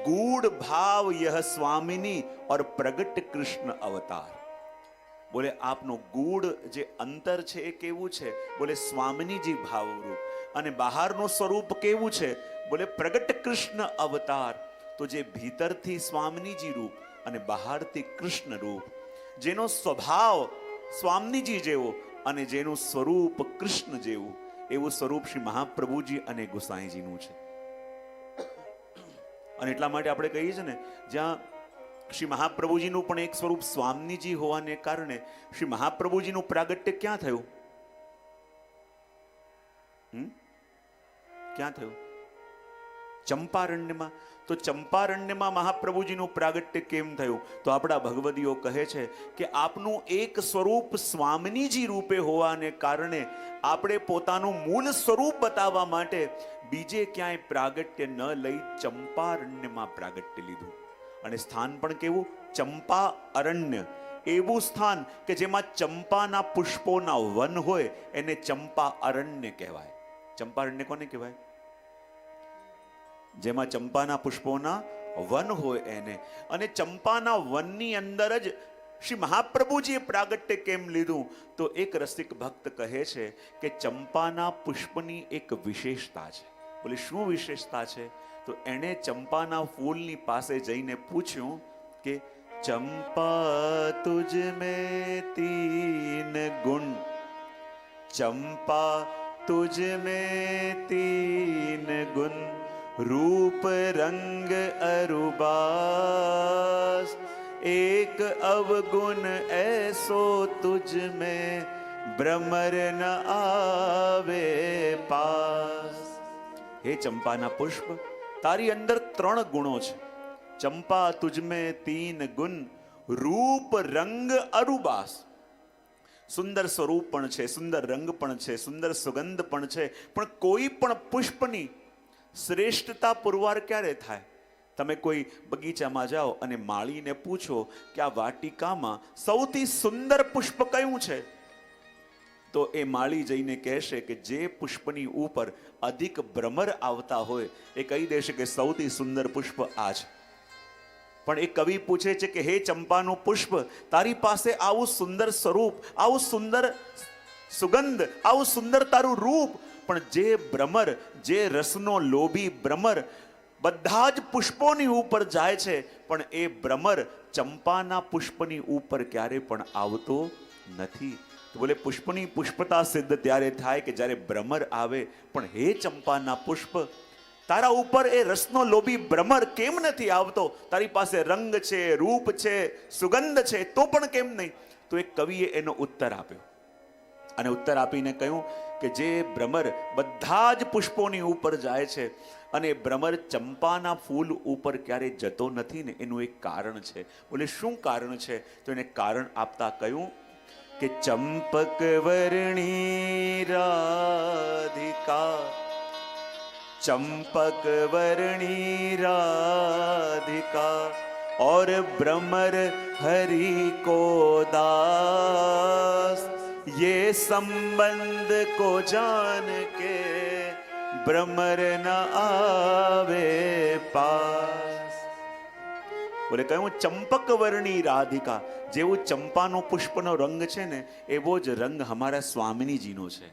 गूढ़ भाव यह स्वामिनी और प्रगट कृष्ण अवतार. બોલે આપનો ગૂઢ જે અંતર છે એ કેવું છે? બોલે સ્વામિનીજી ભાવરૂપ. અને બહારનું સ્વરૂપ કેવું છે? બોલે પ્રગટ કૃષ્ણ અવતાર. તો જે ભીતરથી સ્વામિનીજી રૂપ અને બહારથી કૃષ્ણ રૂપ, જેનો સ્વભાવ સ્વામિનીજી જેવો અને જેનું સ્વરૂપ કૃષ્ણ જેવું, એવું સ્વરૂપ શ્રી મહાપ્રભુજી અને ગુસાઈજીનું છે. અને એટલા માટે આપણે કહીએ છીએ ને, જ્યાં શ્રી મહાપ્રભુજીનું પણ એક સ્વરૂપ સ્વામિનીજી હોવાને કારણે શ્રી મહાપ્રભુજીનું પ્રાગટ્ય ક્યાં થયું? ક્યાં થયું? ચંપારણ્યમાં. તો ચંપારણ્યમાં મહાપ્રભુજીનું પ્રાગટ્ય કેમ થયું? તો આપણા ભગવદીઓ કહે છે કે આપનું એક સ્વરૂપ સ્વામિનીજી રૂપે હોવાને કારણે આપણે પોતાનું મૂળ સ્વરૂપ બતાવવા માટે બીજે ક્યાંય પ્રાગટ્ય ન લઈ ચંપારણ્યમાં પ્રાગટ્ય લીધું. અને સ્થાન પણ કેવું? ચંપા અરણ્ય. એવું સ્થાન કે જેમાં ચંપાના પુષ્પોના વન હોય એને ચંપા અરણ્ય કહેવાય. ચંપારણ્ય કોને કહેવાય? જેમાં ચંપાના પુષ્પોના વન હોય એને. અને ચંપાના વનની અંદર જ શ્રી મહાપ્રભુજીએ પ્રાગટ્ય કેમ લીધું? તો એક રસિક ભક્ત કહે છે કે ચંપાના પુષ્પની એક વિશેષતા છે. બોલે શું વિશેષતા છે? તો એણે ચંપાના ફૂલની પાસે જઈને પૂછ્યું કે ચંપા તુજ મેં તીન ગુણ, ચંપા તુજ મેં તીન ગુણ, रूप रंग अरुबास, एक अवगुण ऐसो तुझ में भ्रमर न आवे पास. हे चंपाना पुष्प, तारी अंदर 3 गुणों છે. चंपा तुझ में 3 गुण, रूप रंग अरुबास. સુંદર સ્વરૂપ પણ છે, સુંદર રંગ પણ છે, સુંદર સુગંધ પણ છે, પણ કોઈ પણ પુષ્પની શ્રેષ્ઠતા પુરવાર ક્યારે થાય? તમે કોઈ બગીચામાં જાઓ અને માળીને પૂછો કે આ વાટિકામાં સૌથી સુંદર પુષ્પ કયું છે? તો એ માળી જઈને કહેશે કે જે પુષ્પની ઉપર અધિક ભ્રમર આવતા હોય એ કહી દેશે કે સૌથી સુંદર પુષ્પ આ છે. પણ એ કવિ પૂછે છે કે હે ચંપાનું પુષ્પ, તારી પાસે આવું સુંદર સ્વરૂપ, આવું સુંદર સુગંધ, આવું સુંદર તારું રૂપ, પણ જે ભ્રમર, જે રસનો લોભી ભ્રમર બધા જ પુષ્પોની ઉપર જાય છે, પણ એ ભ્રમર ચંપાના પુષ્પની ઉપર ક્યારે પણ આવતો નથી. તો બોલે પુષ્પની પુષ્પતા સિદ્ધ ત્યારે થાય કે જ્યારે ભ્રમર આવે. પણ હે ચંપાના પુષ્પ, તારા ઉપર એ રસનો લોભી ભ્રમર કેમ નથી આવતો? તારી પાસે રંગ છે, રૂપ છે, સુગંધ છે, તો પણ કેમ નહીં? તો એક કવિએ એનો ઉત્તર આપ્યો. અને ઉત્તર આપીને કહ્યું કે જે ભ્રમર બધા જ પુષ્પોની ઉપર જાય છે અને ભ્રમર ચંપાના ફૂલ ઉપર ક્યારે જતો નથી ને, એનું એક કારણ છે. બોલે શું કારણ છે? તો એને કારણ આપતા કહ્યું કે ચંપક વર્ણી રાધિકા, चंपक वर्णी राधिका और भ्रमर हरि को दास, ये संबंध को जान के भ्रमर न आवे पास. બોલે કહ્યું ચંપક વર્ણી રાધિકા, જેવું ચંપાનો પુષ્પનો રંગ છે ને એવો જ રંગ અમારા સ્વામિનીજીનો છે.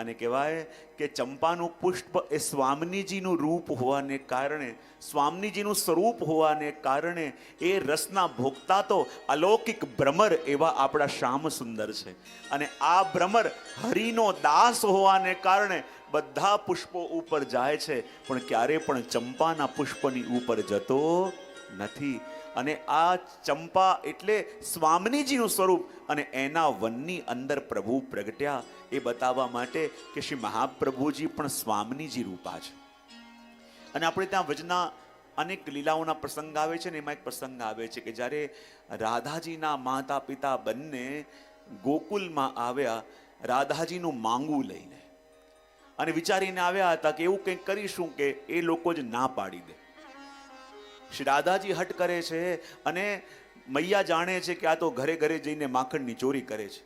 અને કહેવાય કે ચંપાનું પુષ્પ એ સ્વામિનીજીનું રૂપ હોવાને કારણે, સ્વામિનીજીનું સ્વરૂપ હોવાને કારણે એ રસના ભોગતા તો અલૌકિક ભ્રમર એવા આપણા શ્યામ સુંદર છે. અને આ ભ્રમર હરિનો દાસ હોવાને કારણે બધા પુષ્પો ઉપર જાય છે, પણ ક્યારે પણ ચંપાના પુષ્પની ઉપર જતો નથી. અને આ ચંપા એટલે સ્વામિનીજીનું સ્વરૂપ, અને એના વનની અંદર પ્રભુ પ્રગટ્યા એ બતાવવા માટે કે શ્રી મહાપ્રભુજી પણ સ્વામિનીજી રૂપા છે. અને આપણે ત્યાં વચના અનેક લીલાઓના પ્રસંગ આવે છે ને, એમાં એક પ્રસંગ આવે છે કે જ્યારે રાધાજીના માતા પિતા બંને ગોકુલમાં આવ્યા રાધાજીનું માંગું લઈને, અને વિચારીને આવ્યા હતા કે એવું કંઈક કરીશું કે એ લોકો જ ના પાડી દે. શ્રી રાધાજી હટ કરે છે અને મૈયા જાણે છે કે આ તો ઘરે ઘરે જઈને માખણની ચોરી કરે છે.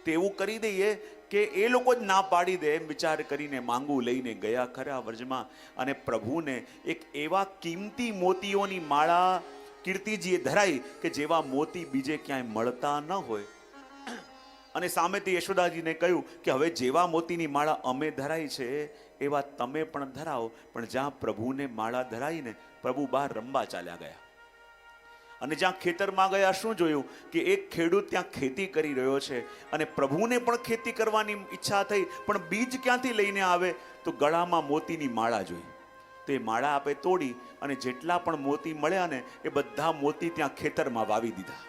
તો એવું કરી દઈએ કે એ લોકો જ ના પાડી દે એમ વિચાર કરીને માંગુ લઈને ગયા ખરા વ્રજમાં, અને પ્રભુને એક એવા કિંમતી મોતીઓની માળા કીર્તિજીએ ધરાઈ કે જેવા મોતી બીજે ક્યાંય મળતા ન હોય. અને સામેથી યશોદાજીને કહ્યું કે હવે જેવા મોતીની માળા અમે ધરાઈ છે એવા તમે પણ ધરાવો. પણ જ્યાં પ્રભુને માળા ધરાઈને પ્રભુ બહાર રમવા ચાલ્યા ગયા. અને જ્યાં ખેતરમાં ગયા શું જોયું કે એક ખેડૂત ત્યાં ખેતી કરી રહ્યો છે, અને પ્રભુને પણ ખેતી કરવાની ઈચ્છા થઈ, પણ બીજ ક્યાંથી લઈને આવે? તો ગળામાં મોતીની માળા જોઈ. તો એ માળા આપે તોડી અને જેટલા પણ મોતી મળ્યા ને એ બધા મોતી ત્યાં ખેતરમાં વાવી દીધા.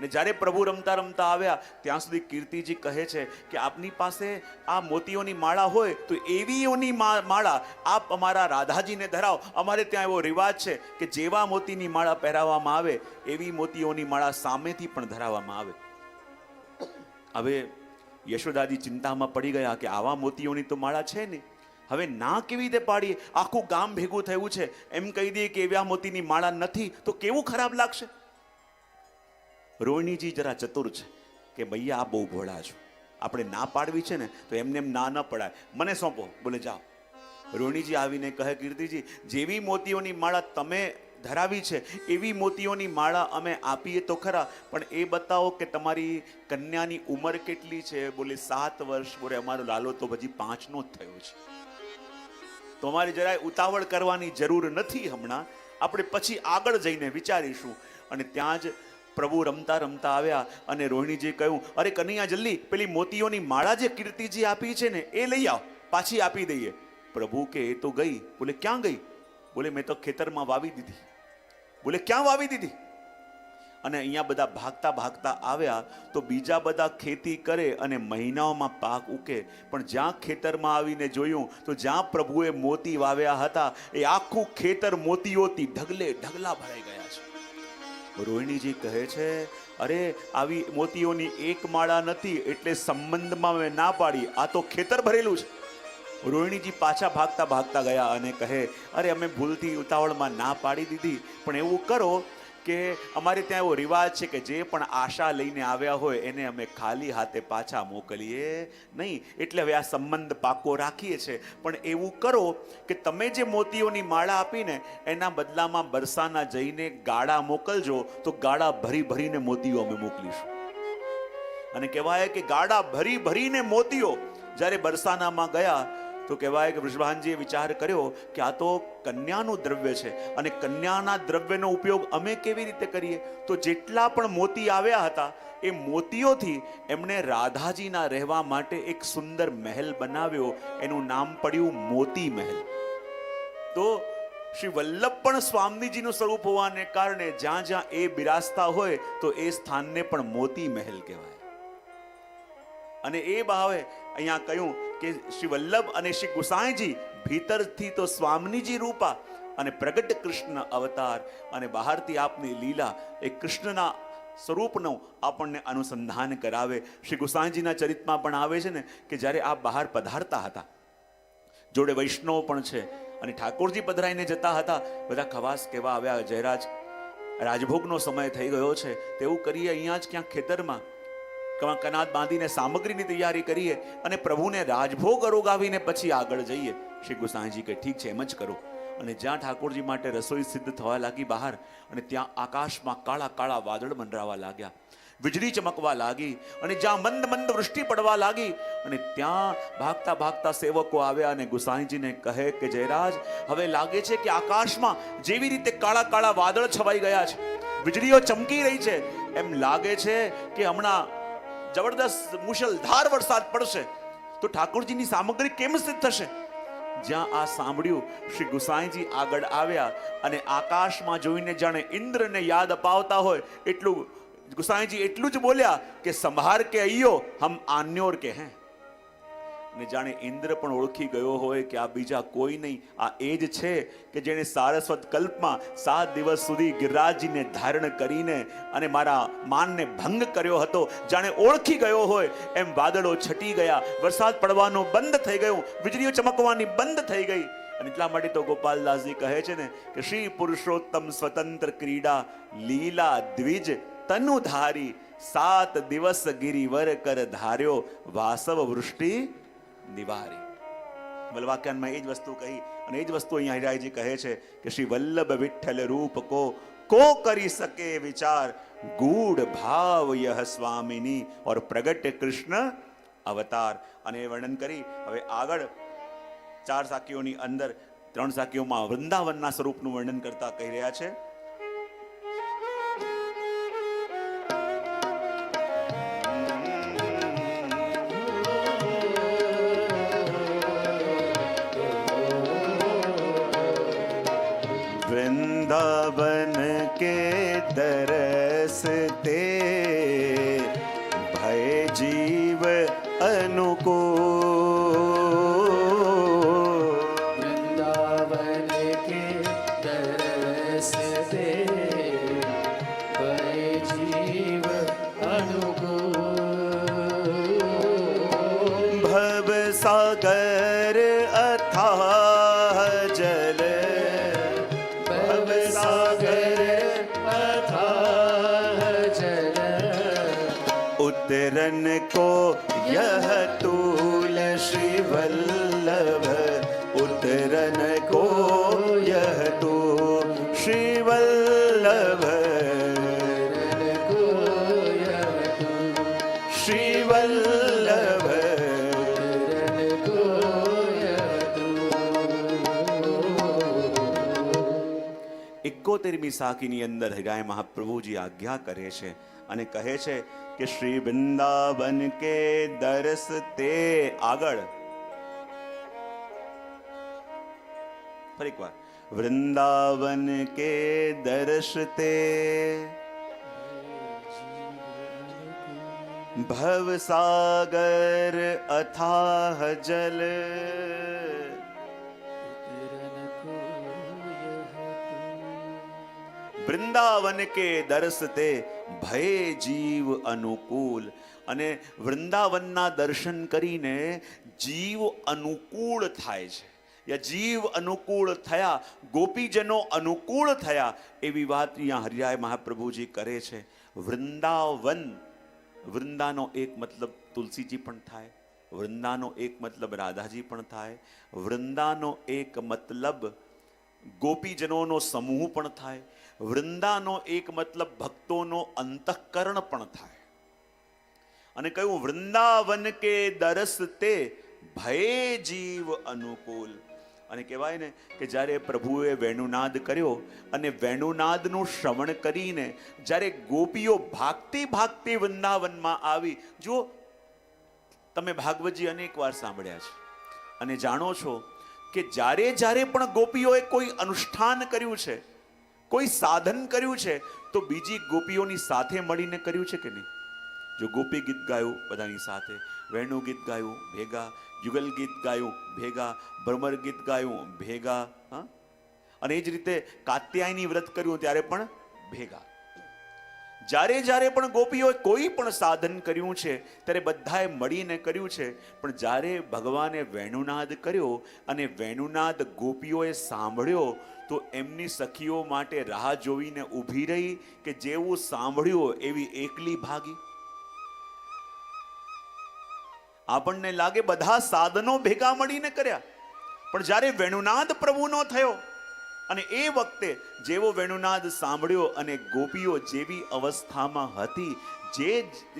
ને જ્યારે પ્રભુ રમતા રમતા આવ્યા ત્યાં સુધી કીર્તિજી કહે છે કે આપની પાસે આ મોતીઓની માળા હોય તો એવીઓની માળા આપ અમારા રાધાજીને ધરાવો. અમારે ત્યાં એવો રિવાજ છે કે જેવા મોતીની માળા પહેરાવવામાં આવે એવી મોતીઓની માળા સામેથી પણ ધરાવવામાં આવે. હવે યશોદાજી ચિંતામાં પડી ગયા કે આવા મોતીઓની તો માળા છે નહીં, હવે ના કેવી રીતે પાડીએ? આખું ગામ ભેગું થયું છે, એમ કહી દઈએ કે એવા મોતીની માળા નથી તો કેવું ખરાબ લાગશે. રોહિણીજી જરા ચતુર છે કે ભૈયા આ બહુ ભોળા છો, આપણે ના પાડવી છે ને તો એમને એમ ના ન પડાય, મને સોંપો. બોલે જાઓ. રોહિણીજી આવીને કહે કીર્તિજી જેવી મોતીઓની માળા તમે ધરાવી છે એવી મોતીઓની માળા અમે આપીએ તો ખરા, પણ એ બતાવો કે તમારી કન્યાની ઉંમર કેટલી છે? બોલે 7 વર્ષ. બોલે અમારો લાલો તો હજી 5નો જ થયો છે, તો અમારે જરાય ઉતાવળ કરવાની જરૂર નથી, હમણાં આપણે પછી આગળ જઈને વિચારીશું. અને ત્યાં જ પ્રભુ રમતા રમતા આવ્યા અને રોહિણીજીએ કહ્યું અરે કનૈયા જલ્દી પેલી મોતીઓની માળા જે કીર્તિજી આપી છે ને એ લઈ આવ, પાછી આપી દઈએ. પ્રભુ કે એ તો ગઈ. બોલે ક્યાં ગઈ? બોલે મેં તો ખેતરમાં વાવી દીધી. બોલે ક્યાં વાવી દીધી? અને અહીંયા બધા ભાગતા ભાગતા આવ્યા તો બીજા બધા ખેતી કરે અને મહિનાઓમાં પાક ઉકે, પણ જ્યાં ખેતરમાં આવીને જોયું તો જ્યાં પ્રભુએ મોતી વાવ્યા હતા એ આખું ખેતર મોતીઓથી ઢગલે ઢગલા ભરાઈ ગયા છે. રોહિણીજી કહે છે અરે આવી મોતીઓની એક માળા નથી એટલે સંબંધમાં મેં ના પાડી, આ તો ખેતર ભરેલું છે. રોહિણીજી પાછા ભાગતા ભાગતા ગયા અને કહે અરે અમે ભૂલથી ઉતાવળમાં ના પાડી દીધી, પણ એવું કરો કે અમારે ત્યાં એવો રિવાજ છે કે જે પણ આશા લઈને આવ્યા હોય એને અમે ખાલી હાથે પાછા મોકલીએ નહીં, એટલે હવે આ સંબંધ પાકો રાખીએ છીએ. પણ એવું કરો કે તમે જે મોતીઓની માળા આપીને એના બદલામાં બરસાના જઈને ગાડા મોકલજો, તો ગાડા ભરી ભરીને મોતીઓ અમે મોકલીશું. અને કહેવાય કે ગાડા ભરી ભરીને મોતીઓ જ્યારે બરસાનામાં ગયા તો કહેવાય કે વૃષભાનજીએ વિચાર કર્યો કે આ તો કન્યાનું દ્રવ્ય છે અને કન્યાના દ્રવ્યનો ઉપયોગ અમે કેવી રીતે કરીએ? તો જેટલા પણ મોતી આવ્યા હતા એ મોતીઓથી એમણે રાધાજીના રહેવા માટે એક સુંદર મહેલ બનાવ્યો, એનું નામ પડ્યું મોતી મહેલ. તો શ્રી વલ્લભ પણ સ્વામીજીનું સ્વરૂપ હોવાને કારણે જ્યાં જ્યાં એ બિરાજતા હોય તો એ સ્થાનને પણ મોતી મહેલ કહેવાય. અને એ ભાવે અહીંયા કહ્યું કે શ્રી વલ્લભ અને શ્રી ગુસાઈજી ભીતરથી તો સ્વામીજી રૂપા અને પ્રગટ કૃષ્ણ અવતાર, અને બહારથી આપની લીલા એ કૃષ્ણના સ્વરૂપનું આપણને અનુસંધાન કરાવે. શ્રી ગુસાઈજીના ચરિત્રમાં પણ આવે છે ને કે જ્યારે આ બહાર પધારતા હતા, જોડે વૈષ્ણવ પણ છે, અને ઠાકોરજી પધરાઈને જતા હતા, બધા ખવાસ કહેવા આવ્યા જયરાજ રાજભોગનો સમય થઈ ગયો છે, તેવું કરીએ અહીંયા જ ક્યાંક ખેતરમાં કનાત બાંધીને સામગ્રીની તૈયારી કરીએ અને પ્રભુને રાજભોગ અરોગાવીને પછી આગળ જઈએ. શ્રી ગુસાઈજી કે ઠીક છે એમ જ કરો. અને જ્યાં ઠાકોરજી માટે રસોઈ સિદ્ધ થવા લાગી બહાર, અને ત્યાં આકાશમાં કાળા કાળા વાદળ મંડરાવા લાગ્યા, વીજળી ચમકવા લાગી, અને જ્યાં મંદ મંદ વૃષ્ટિ પડવા લાગી, અને ત્યાં ભાગતા ભાગતા સેવકો આવ્યા અને ગુસાઈજીને કહે કે જયરાજ હવે લાગે છે કે આકાશમાં જેવી રીતે કાળા કાળા વાદળ છવાઈ ગયા છે, વીજળીઓ ચમકી રહી છે, એમ લાગે છે કે હમણાં જબરદસ્ત મુશળધાર વરસાદ પડશે, તો ઠાકોરજીની સામગ્રી કેમ સિદ્ધ થશે? જ્યાં આ સાંભળ્યું શ્રી ગુસાઈજી આગળ આવ્યા અને આકાશમાં જોઈને જાણે ઇન્દ્રને યાદ અપાવતા હોય એટલું ગુસાઈજી એટલું જ બોલ્યા કે સંભાર કે અయ్યો હમ આન્યોર કે હૈ. ને જાણે ઇન્દ્ર પણ ઓળખી ગયો હોય કે આ બીજા કોઈ નહીં, આ એ જ છે કે જેણે સારસ્વત કલ્પમાં 7 દિવસ સુધી ગિરિરાજજીને ધારણ કરીને અને મારા માનને ભંગ કર્યો હતો. જાણે ઓળખી ગયો હોય એમ વાદળો છટી ગયા, વરસાદ પડવાનું બંધ થઈ ગયું, વીજળીઓ ચમકવાની બંધ થઈ ગઈ. અને એટલા માટે તો ગોપાલદાસજી કહે છે ને કે શ્રી પુરુષોત્તમ સ્વતંત્ર ક્રીડા લીલા દ્વિજ તનુ ધારી 7 દિવસ ગિરિવર કર ધાર્યો, વાસવ વૃષ્ટિ નિવારી. વલ્લવાખ્યાનમાં એ જ વસ્તુ કહી અને એ જ વસ્તુ અહીંયા હરિરાયજી કહે છે કે શ્રી વલ્લભ વિઠ્ઠલ રૂપ કો કરી શકે વિચાર, ગૂઢ ભાવ યહ સ્વામિની ઓર પ્રગટ કૃષ્ણ અવતાર. અને એ વર્ણન કરી હવે આગળ 4 સાખીઓની અંદર 3 સાખીઓમાં વૃંદાવનના સ્વરૂપનું વર્ણન કરતા કહી રહ્યા છે. वृंदावन के दरसते भय जीव अनुकूल, वृंदावन के दरसते भय जीव अनुकूल, भव सागर अथाह जल, उतरन को यह तूल श्री वल्लभ, उतरन को यह तूल श्री वल्लभ, श्री वल्लभ. 71મી સાખીની અંદર હરિરાય મહાપ્રભુજી આજ્ઞા કરે છે અને કહે છે કે શ્રી વૃંદાવન કે દરસ તે આગળ ફરી એક વાર વૃંદાવન કે દર્શ તે ભવ સાગર અથાહ જલ, વૃંદાવન કે દર્શતે ભય જીવ અનુકૂળ. અને વૃંદાવનના દર્શન કરીને જીવ અનુકૂળ થાય છે, યા જીવ અનુકૂળ થયા, ગોપીજનો અનુકૂળ થયા, એવી વાત અહીંયા હરિરાય મહાપ્રભુજી કરે છે. વૃંદાવન, વૃંદાનો એક મતલબ તુલસીજી પણ થાય, વૃંદાનો એક મતલબ રાધાજી પણ થાય, વૃંદાનો એક મતલબ ગોપીજનોનો સમૂહ પણ થાય, વૃંદાનો એક મતલબ ભક્તોનો અંતઃકરણ પણ થાય. અને કહ્યું વૃંદાવન કે દરસ તે ભય જીવ અનુકૂળ. અને કહેવાય ને કે જ્યારે પ્રભુએ વેણુનાદ કર્યો અને વેણુનાદનું શ્રવણ કરીને જ્યારે ગોપીઓ ભાગતી ભાગતી વૃંદાવનમાં આવી, જો તમે ભાગવતજી અનેક વાર સાંભળ્યા છે અને જાણો છો કે જ્યારે જ્યારે પણ ગોપીઓએ કોઈ અનુષ્ઠાન કર્યું છે, કોઈ સાધન કર્યું છે, તો બીજી ગોપીઓની સાથે મળીને કર્યું છે કે નહીં? જો ગોપી ગીત ગાયું બધાની સાથે, વેણુ ગીત ગાયું ભેગા, યુગલ ગીત ગાયું ભેગા, ભ્રમર ગીત ગાયું ભેગા, હા, અને એ જ રીતે કાત્યાયની વ્રત કર્યું ત્યારે પણ ભેગા. જ્યારે જ્યારે પણ ગોપીઓએ કોઈ પણ સાધન કર્યું છે ત્યારે બધાએ મળીને કર્યું છે. પણ જ્યારે ભગવાને વેણુનાદ કર્યો અને વેણુનાદ ગોપીઓએ સાંભળ્યો તો એમની સખીઓ માટે રાહ જોઈને ઊભી રહી કે જેવું સાંભળ્યું એવી એકલી ભાગી. આપણને લાગે બધા સાધનો ભેગા મળીને કર્યા, પણ જ્યારે વેણુનાદ પ્રભુનો થયો અને એ વખતે જેવો વેણુનાદ સાંભળ્યો અને ગોપીઓ જેવી અવસ્થામાં હતી, જે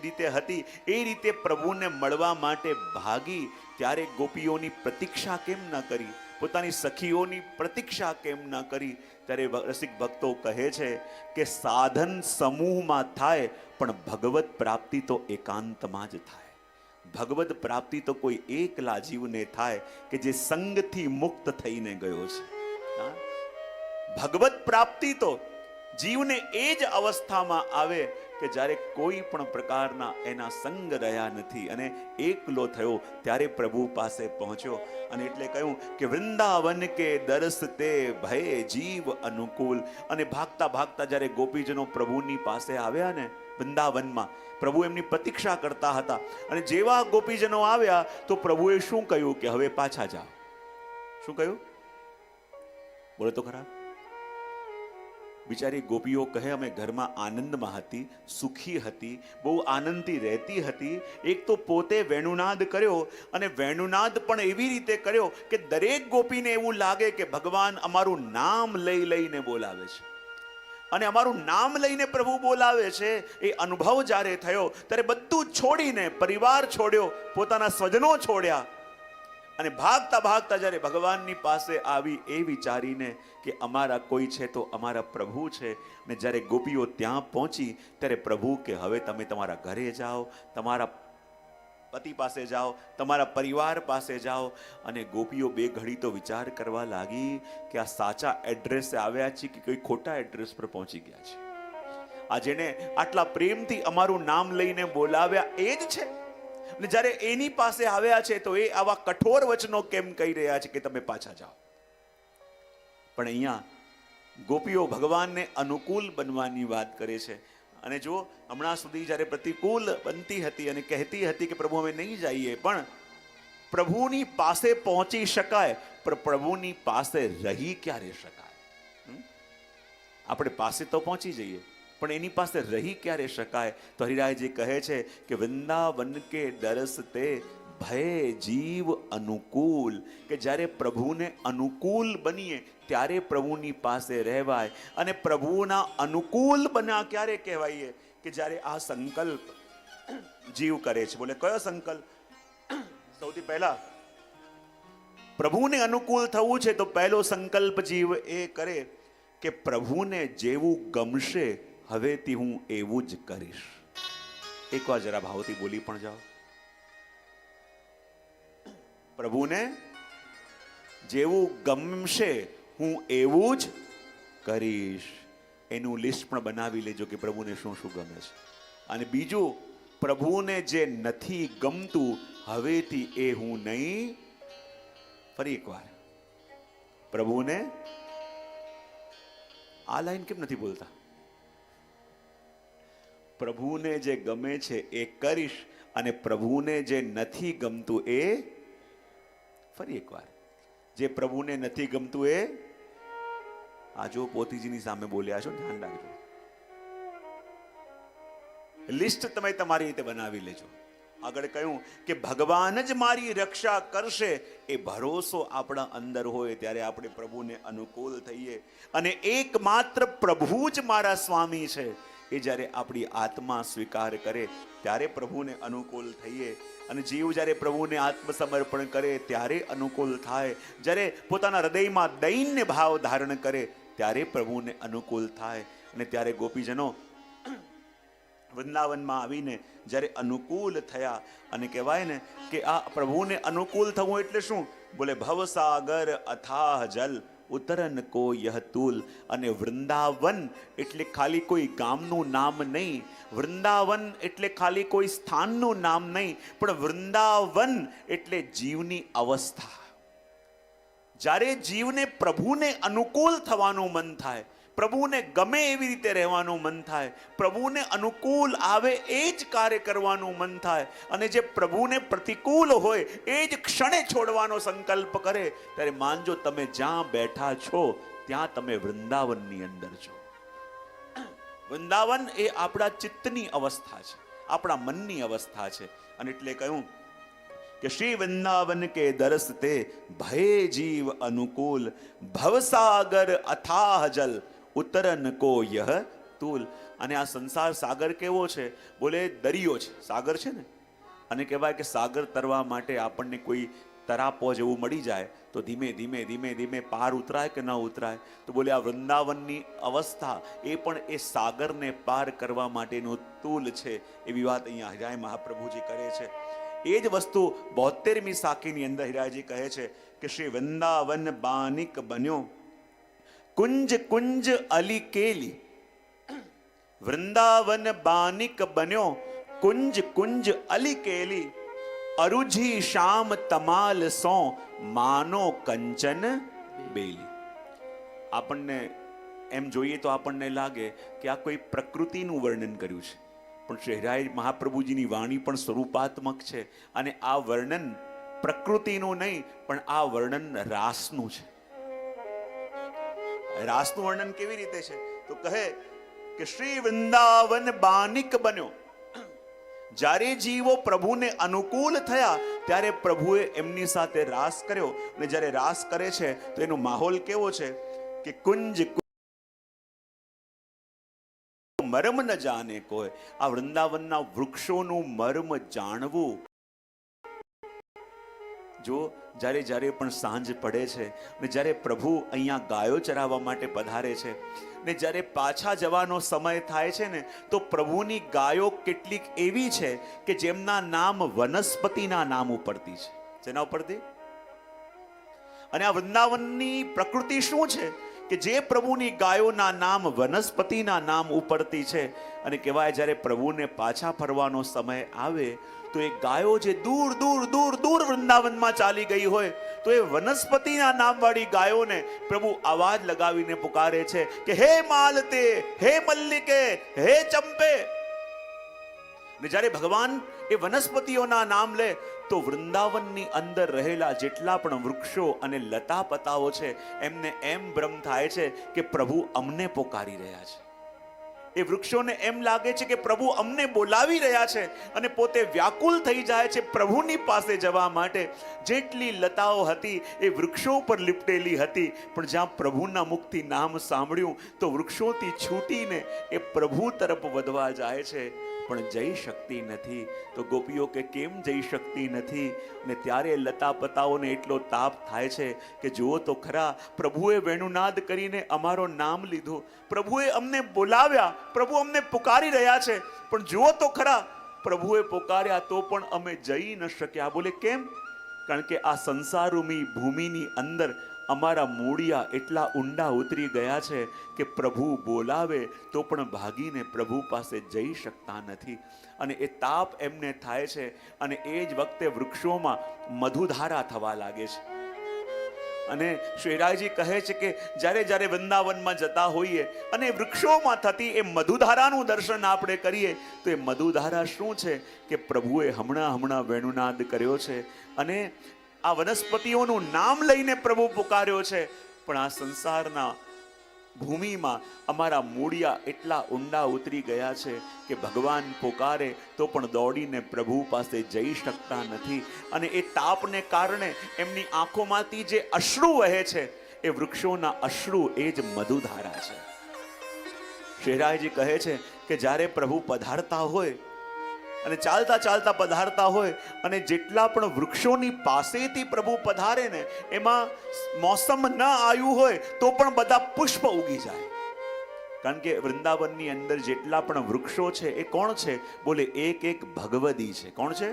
રીતે હતી એ રીતે પ્રભુને મળવા માટે ભાગી, ત્યારે ગોપીઓની પ્રતીક્ષા કેમ ન કરી, પોતાની સખીઓની પ્રતીક્ષા કેમ ન કરી? ત્યારે રસિક ભક્તો કહે છે કે સાધન સમૂહમાં થાય પણ ભગવત પ્રાપ્તિ તો એકાંતમાં જ થાય. ભગવત પ્રાપ્તિ તો કોઈ એકલા જીવને થાય કે જે સંગથી મુક્ત થઈને ગયો છે. ભગવત પ્રાપ્તિ તો જીવને એ જ અવસ્થામાં આવે કે જ્યારે કોઈ પણ પ્રકારના એના સંગ રહ્યા નથી અને એકલો થયો ત્યારે પ્રભુ પાસે પહોંચ્યો. અને એટલે કહ્યું કે વૃંદાવન કે દરસ તે ભય જીવ અનુકૂળ. અને ભાગતા ભાગતા જ્યારે ગોપીજનો પ્રભુની પાસે આવ્યા ને વૃંદાવનમાં, પ્રભુ એમની પ્રતીક્ષા કરતા હતા અને જેવા ગોપીજનો આવ્યા તો પ્રભુએ શું કહ્યું કે હવે પાછા જાઓ. શું કહ્યું? બોલો તો ખરા. બિચારી ગોપીઓ કહે અમે ઘરમાં આનંદમાં હતી, સુખી હતી, બહુ આનંદથી રહેતી હતી. એક તો પોતે વેણુનાદ કર્યો, અને વેણુનાદ પણ એવી રીતે કર્યો કે દરેક ગોપીને એવું લાગે કે ભગવાન અમારું નામ લઈ લઈને બોલાવે છે, અને અમારું નામ લઈને પ્રભુ બોલાવે છે. એ અનુભવ જ્યારે થયો ત્યારે બધું છોડીને, પરિવાર છોડ્યો, પોતાના સ્વજનો છોડ્યા, અને ભાગતા ભાગતા જ્યારે ભગવાનની પાસે આવી એ વિચારીને કે અમારા કોઈ છે તો અમારા પ્રભુ છે. અને જ્યારે ગોપીઓ ત્યાં પહોંચી ત્યારે પ્રભુ કે હવે તમે તમારા ઘરે જાઓ, તમારા પતિ પાસે જાઓ, તમારા પરિવાર પાસે જાઓ. અને ગોપીઓ બે ઘડી તો વિચાર કરવા લાગી કે આ સાચા એડ્રેસે આવ્યા છે કે કોઈ ખોટા એડ્રેસ પર પહોંચી ગયા છે. આ જેને આટલા પ્રેમથી અમારું નામ લઈને બોલાવ્યા એ જ છે. અને જ્યારે એની પાસે આવ્યા છે તો એ આવા કઠોર વચનો કેમ કહી રહ્યા છે કે તમે પાછા જાઓ. પણ અહીંયા ગોપીઓ ભગવાનને અનુકૂળ બનવાની વાત કરે છે. અને જો હમણાં સુધી જ્યારે પ્રતિકૂળ બનતી હતી અને કહેતી હતી કે પ્રભુ અમે નહીં જઈએ, પણ પ્રભુની પાસે પહોંચી શકાય, પણ પ્રભુની પાસે રહી ક્યારે શકાય? આપણે પાસે તો પહોંચી જઈએ, પણ એની પાસે રહી ક્યારે શકાય? તો હરિરાયજી કહે છે કે વૃંદાવન કે દરસતે ભય જીવ અનુકૂળ, કે જ્યારે પ્રભુને અનુકૂળ બનીએ ત્યારે પ્રભુની પાસે રહેવાય. અને પ્રભુના અનુકૂળ બન્યા ક્યારે કહેવાય? કે જ્યારે આ સંકલ્પ જીવ કરે છે. બોલે કયો સંકલ્પ? સૌથી પહેલા પ્રભુને અનુકૂળ થવું છે તો પહેલો સંકલ્પ જીવ એ કરે કે પ્રભુને જેવું ગમશે હવેથી હું એવું જ કરીશ. એકવાર જરા ભાવથી બોલી પણ જાઓ. પ્રભુને જેવું ગમશે હું એવું જ કરીશ. એનું લિસ્ટ પણ બનાવી લેજો કે પ્રભુને શું શું ગમે છે. અને બીજું, પ્રભુને જે નથી ગમતું હવેથી એ હું નહીં. ફરી એકવાર, પ્રભુને, આ લાઈન કેમ નથી બોલતા? પ્રભુને જે ગમે છે એ કરીશ, અને પ્રભુને જે નથી ગમતું એ, ફરી એકવાર, જે પ્રભુને નથી ગમતું એ, આ જો પોતીજીની સામે બોલ્યા છો, ધ્યાન રાખજો. લિસ્ટ તમે તમારી રીતે બનાવી લેજો. આગળ કહ્યું કે ભગવાન જ મારી રક્ષા કરશે, એ ભરોસો આપણા અંદર હોય ત્યારે આપણે પ્રભુને અનુકૂળ થઈએ. અને એકમાત્ર પ્રભુ જ મારા સ્વામી છે એ જ્યારે આપણી આત્મા સ્વીકાર કરે ત્યારે પ્રભુને અનુકૂળ થઈએ. અને જીવ જ્યારે પ્રભુને આત્મસમર્પણ કરે ત્યારે અનુકૂળ થાય. જ્યારે પોતાના હૃદયમાં દૈન્ય ભાવ ધારણ કરે ત્યારે પ્રભુને અનુકૂળ થાય. અને ત્યારે ગોપીજનો વૃંદાવનમાં આવીને જ્યારે અનુકૂળ થયા, અને કહેવાય ને કે આ પ્રભુને અનુકૂળ થવું એટલે શું? બોલે ભવસાગર અથાહ જલ ઉતરન કો યહ તુલ. અને વૃંદાવન એટલે ખાલી કોઈ ગામનું નામ નહીં, વૃંદાવન એટલે ખાલી કોઈ સ્થાનનું નામ નહીં, પણ વૃંદાવન એટલે જીવની અવસ્થા. જ્યારે જીવને પ્રભુને અનુકૂળ થવાનું મન થાય, પ્રભુને ગમે એવી રીતે રહેવાનું મન થાય, પ્રભુને અનુકૂળ આવે એ જ કાર્ય કરવાનું મન થાય, અને જે પ્રભુને પ્રતિકૂળ હોય એ જ ક્ષણે છોડવાનો સંકલ્પ કરે, ત્યારે માનજો તમે જ્યાં બેઠા છો ત્યાં તમે વૃંદાવનની અંદર છો. વૃંદાવન એ આપણા ચિત્તની અવસ્થા છે, આપણા મનની અવસ્થા છે. અને એટલે કહ્યું કે શ્રી વૃંદાવન કે દરસતે ભય જીવ અનુકૂળ, ભવસાગર અથાહ જલ ઉતરન કો યહ તુલ. અને આ સંસાર સાગર કેવો છે? બોલે દરિયો છે, સાગર છે ને. અને કહેવાય કે સાગર તરવા માટે આપણને કોઈ તરાપો જેવું મળી જાય તો ધીમે ધીમે ધીમે ધીમે પાર ઉતરાય કે ન ઉતરાય. તો બોલે આ વૃંદાવનની અવસ્થા એ પણ એ સાગરને પાર કરવા માટેનું તુલ છે. એવી વાત અહીંયા હિરાય મહાપ્રભુજી કરે છે. એ જ વસ્તુ 72મી સાખીની અંદર હિરાયજી કહે છે કે શ્રી વૃંદાવન બાનિક બન્યો, કુંજ કુંજ અલી કેલી. વૃંદાવન બાનિક બન્યો, કુંજ કુંજ અલી કેલી. અરુજી શામ તમાલ સો, માનો કંચન બેલી. આપણને એમ જોઈએ તો આપણને લાગે કે આ કોઈ પ્રકૃતિનું વર્ણન કર્યું છે, પણ શહેરાય મહાપ્રભુજીની વાણી પણ સ્વરૂપાત્મક છે. અને આ વર્ણન પ્રકૃતિનું નહીં, પણ આ વર્ણન રાસનું છે. રાસનું વર્ણન કેવી રીતે છે? તો કહે કે શ્રી વૃંદાવન બાનિક બન્યો. જ્યારે જીવો પ્રભુને અનુકૂળ થયા ત્યારે પ્રભુએ એમની સાથે રાસ કર્યો. અને જ્યારે રાસ કરે છે તો એનો માહોલ કેવો છે કે કુંજ મર્મ ન જાણે કોઈ. આ વૃંદાવનના વૃક્ષોનું મર્મ જાણવું. જો જ્યારે જ્યારે પણ સાંજ પડે છે અને જ્યારે પ્રભુ અહીંયા ગાયો ચરાવવા માટે પધારે છે ને જ્યારે પાછા જવાનો સમય થાય છે ને તો પ્રભુની ગાયો કેટલીક એવી છે કે જેમના નામ વનસ્પતિના નામ ઉપરથી છે. જેના ઉપરથી? અને આ વૃંદાવનની પ્રકૃતિ શું છે કે જે પ્રભુની ગાયોના નામ વનસ્પતિના નામ ઉપરથી છે. અને કહેવાય જ્યારે પ્રભુને પાછા ફરવાનો સમય આવે તો એ ગાયો જે દૂર દૂર દૂર દૂર વૃંદાવનમાં ચાલી ગઈ હોય તો એ વનસ્પતિના નામવાળી ગાયોને પ્રભુ અવાજ લગાવીને પુકારે છે કે હે માલતે, હે મલ્લિકે, હે ચંપે. ને જ્યારે ભગવાન એ વનસ્પતિઓના નામ લે તો વૃંદાવનની અંદર રહેલા જેટલા પણ વૃક્ષો અને લતા પતાઓ છે એમને એમ ભ્રમ થાય છે કે પ્રભુ અમને પોકારી રહ્યા છે. એ વૃક્ષોને એમ લાગે છે કે પ્રભુ અમને બોલાવી રહ્યા છે અને પોતે વ્યાકુલ થઈ જાય છે પ્રભુની પાસે જવા માટે. જેટલી લતાઓ હતી એ વૃક્ષો પર લિપટેલી હતી, પણ જ્યાં પ્રભુના મુખથી નામ સાંભળ્યું તો વૃક્ષોથી છૂટીને એ પ્રભુ તરફ વધવા જાય છે, પણ જઈ શકતી નથી. તો ગોપીઓ કે કેમ જઈ શકતી નથી? ને ત્યારે લતા પતાઓને એટલો તાપ થાય છે કે જુઓ તો ખરા, પ્રભુએ વેણુનાદ કરીને અમારો નામ લીધું, પ્રભુએ અમને બોલાવ્યા, પ્રભુ અમને પુકારી રહ્યા છે, પણ જુઓ તો ખરા, પ્રભુએ પુકાર્યા તો પણ અમે જઈ ન શક્યા. બોલે કેમ? કારણ કે આ સંસારૂમી ભૂમિની અંદર અમારા મૂળિયા એટલા ઊંડા ઉતરી ગયા છે કે પ્રભુ બોલાવે તો પણ ભાગીને પ્રભુ પાસે જઈ શકતા નથી. અને એ તાપ એમને થાય છે. અને એ જ વખતે વૃક્ષોમાં મધુધારા થવા લાગે છે. અને શ્રીરાયજી કહે છે કે જ્યારે જ્યારે વૃંદાવનમાં જતા હોઈએ અને વૃક્ષોમાં થતી એ મધુધારાનું દર્શન આપણે કરીએ તો એ મધુધારા શું છે કે પ્રભુએ હમણાં વેણુનાદ કર્યો છે અને આ વનસ્પતિઓનું નામ લઈને પ્રભુ પુકાર્યો છે. પણ આ સંસારના ભૂમિમાં અમારા મૂળિયા એટલા ઊંડા ઉતરી ગયા છે કે ભગવાન પોકારે તો પણ દોડીને પ્રભુ પાસે જઈ શકતા નથી. અને એ તાપને કારણે એમની આંખોમાંથી જે અશ્રુ વહે છે એ વૃક્ષોના અશ્રુ એ જ મધુધારા છે. શેરાયજી કહે છે કે જ્યારે પ્રભુ પધારતા હોય અને ચાલતા ચાલતા પધારતા હોય અને જેટલા પણ વૃક્ષોની પાસેથી પ્રભુ પધારે ને એમાં મોસમ ન આવ્યું હોય તો પણ બધા પુષ્પ ઉગી જાય. કારણ કે વૃંદાવનની અંદર જેટલા પણ વૃક્ષો છે એ કોણ છે? બોલે એક એક ભગવદી છે. કોણ છે?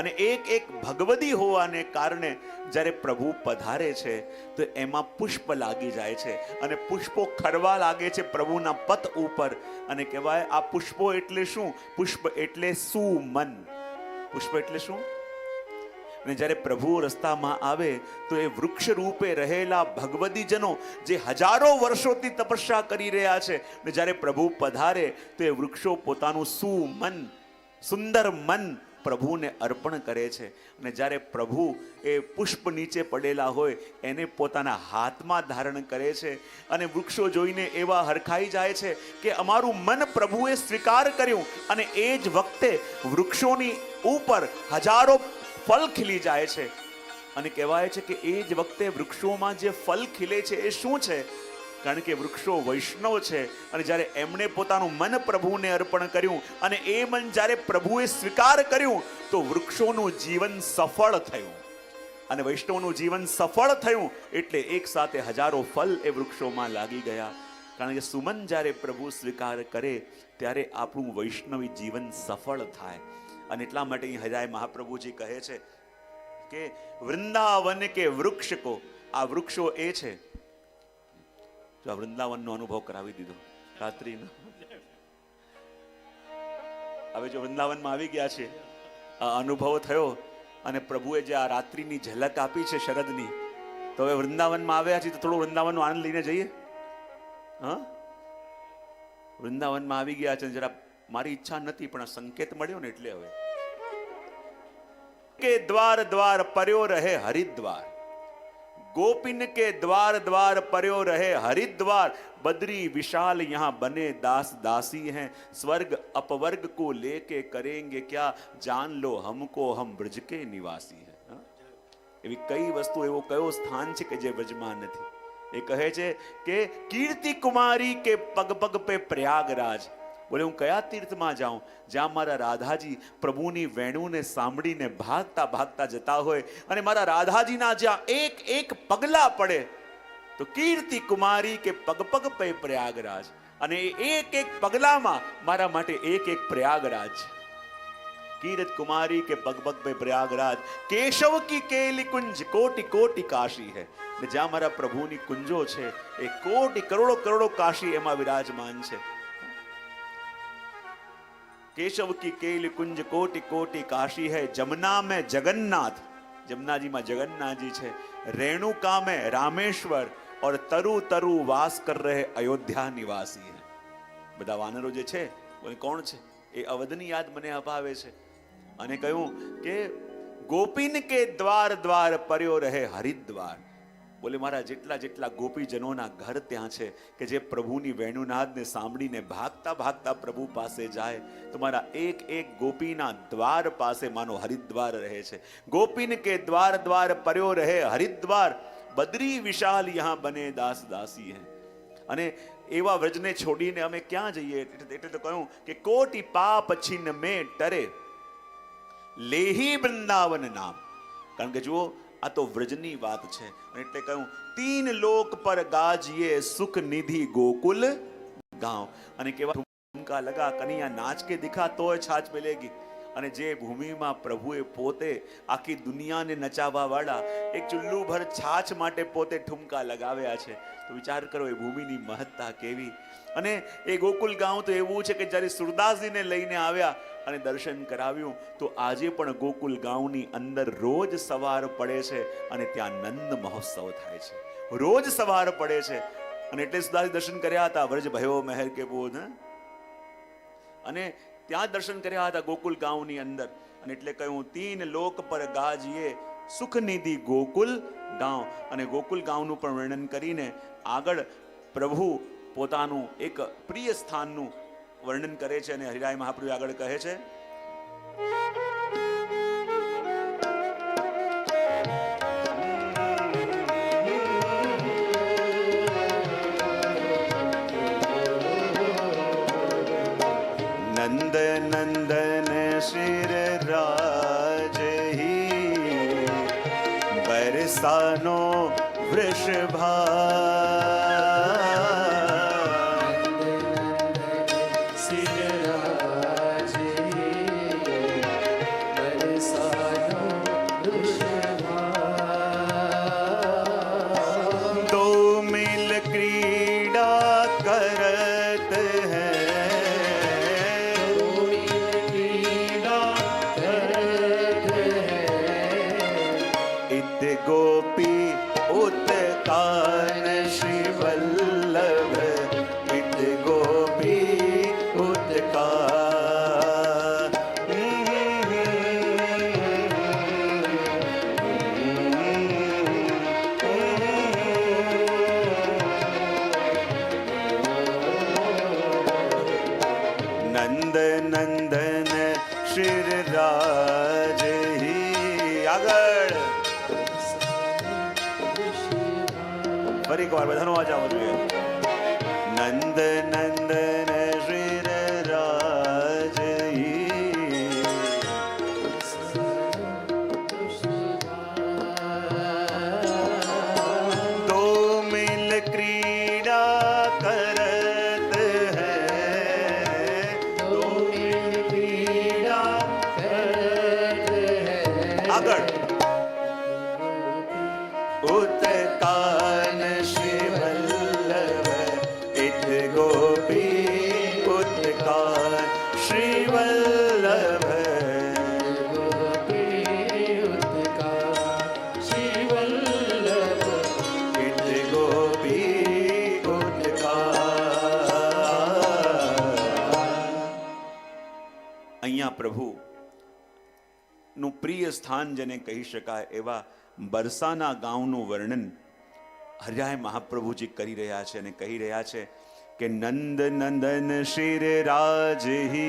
અને એક એક ભગવદી હોવાને કારણે જ્યારે પ્રભુ પધારે છે તો એમાં પુષ્પ લાગી જાય છે અને પુષ્પો ખરવા લાગે છે પ્રભુના પદ ઉપર. અને કહેવાય આ પુષ્પો એટલે શું? પુષ્પ એટલે સુમન. પુષ્પ એટલે શું? અને જ્યારે પ્રભુ રસ્તામાં આવે તો એ વૃક્ષ રૂપે રહેલા ભગવદીજનો જે હજારો વર્ષોથી તપસ્યા કરી રહ્યા છે અને જ્યારે પ્રભુ પધારે તો એ વૃક્ષો પોતાનું સુમન સુંદર મન પ્રભુને અર્પણ કરે છે. અને જ્યારે પ્રભુ એ પુષ્પ નીચે પડેલા હોય એને પોતાના હાથમાં ધારણ કરે છે અને વૃક્ષો જોઈને એવા હરખાઈ જાય છે કે અમારું મન પ્રભુએ સ્વીકાર કર્યું. અને એ જ વખતે વૃક્ષોની ઉપર હજારો ફળ ખીલી જાય છે. અને કહેવાય છે કે એ જ વખતે વૃક્ષોમાં જે ફળ ખીલે છે એ શું છે? કારણ કે વૃક્ષો વૈષ્ણવ છે અને જ્યારે એમણે પોતાનું મન પ્રભુને અર્પણ કર્યું અને એ મન જ્યારે પ્રભુએ સ્વીકાર કર્યું તો વૃક્ષોનું જીવન સફળ થયું. અને વૈષ્ણવનું જીવન સફળ થયું એટલે એક સાથે હજારો ફળ એ વૃક્ષોમાં લાગી ગયા. કારણ કે સુમન જ્યારે પ્રભુ સ્વીકાર કરે ત્યારે આપણું વૈષ્ણવી જીવન સફળ થાય. અને એટલા માટે હજાય મહાપ્રભુજી કહે છે કે વૃંદાવન કે વૃક્ષ કો, આ વૃક્ષો એ છે. જો આ વૃંદાવનનો અનુભવ કરાવી દીધો રાત્રિનો. હવે જો વૃંદાવનમાં આવી ગયા છે, આ અનુભવ થયો અને પ્રભુએ જે આ રાત્રિની ઝલક આપી છે શરદની, તો હવે વૃંદાવનમાં આવ્યા છીએ તો થોડો વૃંદાવનનો આનંદ લઈને જઈએ. હા, વૃંદાવનમાં આવી ગયા છે, જરા મારી ઈચ્છા નથી પણ આ સંકેત મળ્યો ને એટલે હવે કે દ્વાર દ્વાર પર્યો રહે હરિદ્વાર, गोपिन के द्वार द्वार पर्यो रहे हरिद्वार, बद्री विशाल यहाँ बने दास दासी हैं, स्वर्ग अपवर्ग को लेके करेंगे क्या, जान लो हमको हम ब्रज के निवासी हैं. એવી કઈ વસ્તુ, એવો કયો સ્થાન છે કે જે વ્રજમાં નથી? એ કહે છે કે કીર્તિ કુમારી કે પગ પગ પે પ્રયાગરાજ. બોલે હું કયા તીર્થમાં જાઉં જ્યાં મારા રાધાજી પ્રભુની વેણુને સાંભળીને ભાગતા ભાગતા જતા હોય અને મારા રાધાજીના જ્યાં એક એક પગલા પડે, તો કીર્તિ કુમારી કે પગ પગ પે પ્રયાગરાજ, અને એક એક પગલામાં મારા માટે એક એક પ્રયાગરાજ. कीरत कुमारी के पग पग पे प्रयागराज, केशव की केली कुंज कोटि कोटि काशी है. ने ज्યાં મારા પ્રભુની કુંજો છે એ કોટી કરોડો કરોડો કાશી એમાં વિરાજમાન છે. केशव की केली कुंज कोटि कोटि काशी है, जमुना में जगन्नाथ, जमुना जी में जगन्नाथ जी છે, रेणुका में रामेश्वर और तरु तरु वास कर रहे अयोध्या निवासी है. બધા વાનરો જે છે બોલે કોણ છે? એ અવધની યાદ મને અપાવે છે. અને કહ્યું કે ગોપીન કે દ્વાર દ્વાર पर्यो રહે હરિદ્વાર. બોલે મારા જેટલા જેટલા ગોપીજનોના ઘર ત્યાં છે કે જે પ્રભુની વેણુનાદને સાંભળીને ભાગતા ભાગતા પ્રભુ પાસે જાય, તો મારા એક એક ગોપીના દ્વાર પાસે માનો હરિદ્વાર રહે છે. ગોપીન કે દ્વાર દ્વાર पर्यो રહે હરિદ્વાર, બદ્રી વિશાલ यहाँ બને દાસ દાસી હૈ. અને એવા વ્રજને છોડીને અમે ક્યાં જઈએ? એટલે તો કહ્યું કે કોટી પાપ છીન મેં ટરે, લેહી વૃંદાવન નામ. કારણ કે જુઓ આ તો વ્રજની વાત છે, એટલે કહ્યું તીન લોક પર ગાજીએ સુખ નિધિ ગોકુલ ગાંવ. અને કેવા ઠુમકા લગા કનૈયા નાચ કે દિખા તોય છાछ મિલેગી. અને જે ભૂમિમાં પ્રભુએ પોતે આખી દુનિયાને નચાવવા વાળા એક ચુલ્લુ ભર છાछ માટે પોતે ઠુમકા લગાવ્યા છે, તો વિચાર કરો એ ભૂમિની મહત્તા કેવી. અને એ ગોકુલ ગાંવ તો એવું છે કે જ્યારે સુરદાસજીને લઈને આવ્યા અને દર્શન કરાવ્યું, તો આજે પણ ગોકુલ ગાંવની અંદર રોજ સવાર પડે છે અને ત્યાં નંદ મહોત્સવ થાય છે. રોજ સવાર પડે છે. અને એટલે સુરદાસજી દર્શન કર્યા હતા વ્રજ ભયો મહેર કે બોધ. અને ત્યાં દર્શન કર્યા હતા ગોકુલ ગાંવની અંદર. અને એટલે કહ્યું તીન લોક પર ગાજીએ સુખ નિધિ ગોકુલ ગાંવ. અને ગોકુલ ગાંવનું પણ વર્ણન કરીને આગળ પ્રભુ પોતાનું એક પ્રિય સ્થાનનું વર્ણન કરે છે. અને હરિરાય મહાપ્રભુ આગળ કહે છે नंद नंदन शिर राज ही बरसानो वृषभा. गोपी उत्कान श्री वल्लभ, इत गोपी उत्कान. नंद नंदन शिर राज ही. આગળ ફરી એક વાર બધાનો અવાજ આવવો જોઈએ. નંદ નંદન શ્રીર રાજ દો મિલ ક્રીડા કરત હૈ, દો મિલ ક્રીડા કરત હૈ. આગળ उत्कान श्री वल्लभ, इत गोपी उत्कान श्री वल्लभ. गोपी उत्कान श्री वल्लभ, इत गोपी उत्कान. અહીંયા પ્રભુ નું પ્રિય સ્થાન જેને કહી શકાય એવા બરસાના ગામનું વર્ણન હરિરાય મહાપ્રભુજી કરી રહ્યા છે અને કહી રહ્યા છે કે નંદ નંદન શિર રાજ હી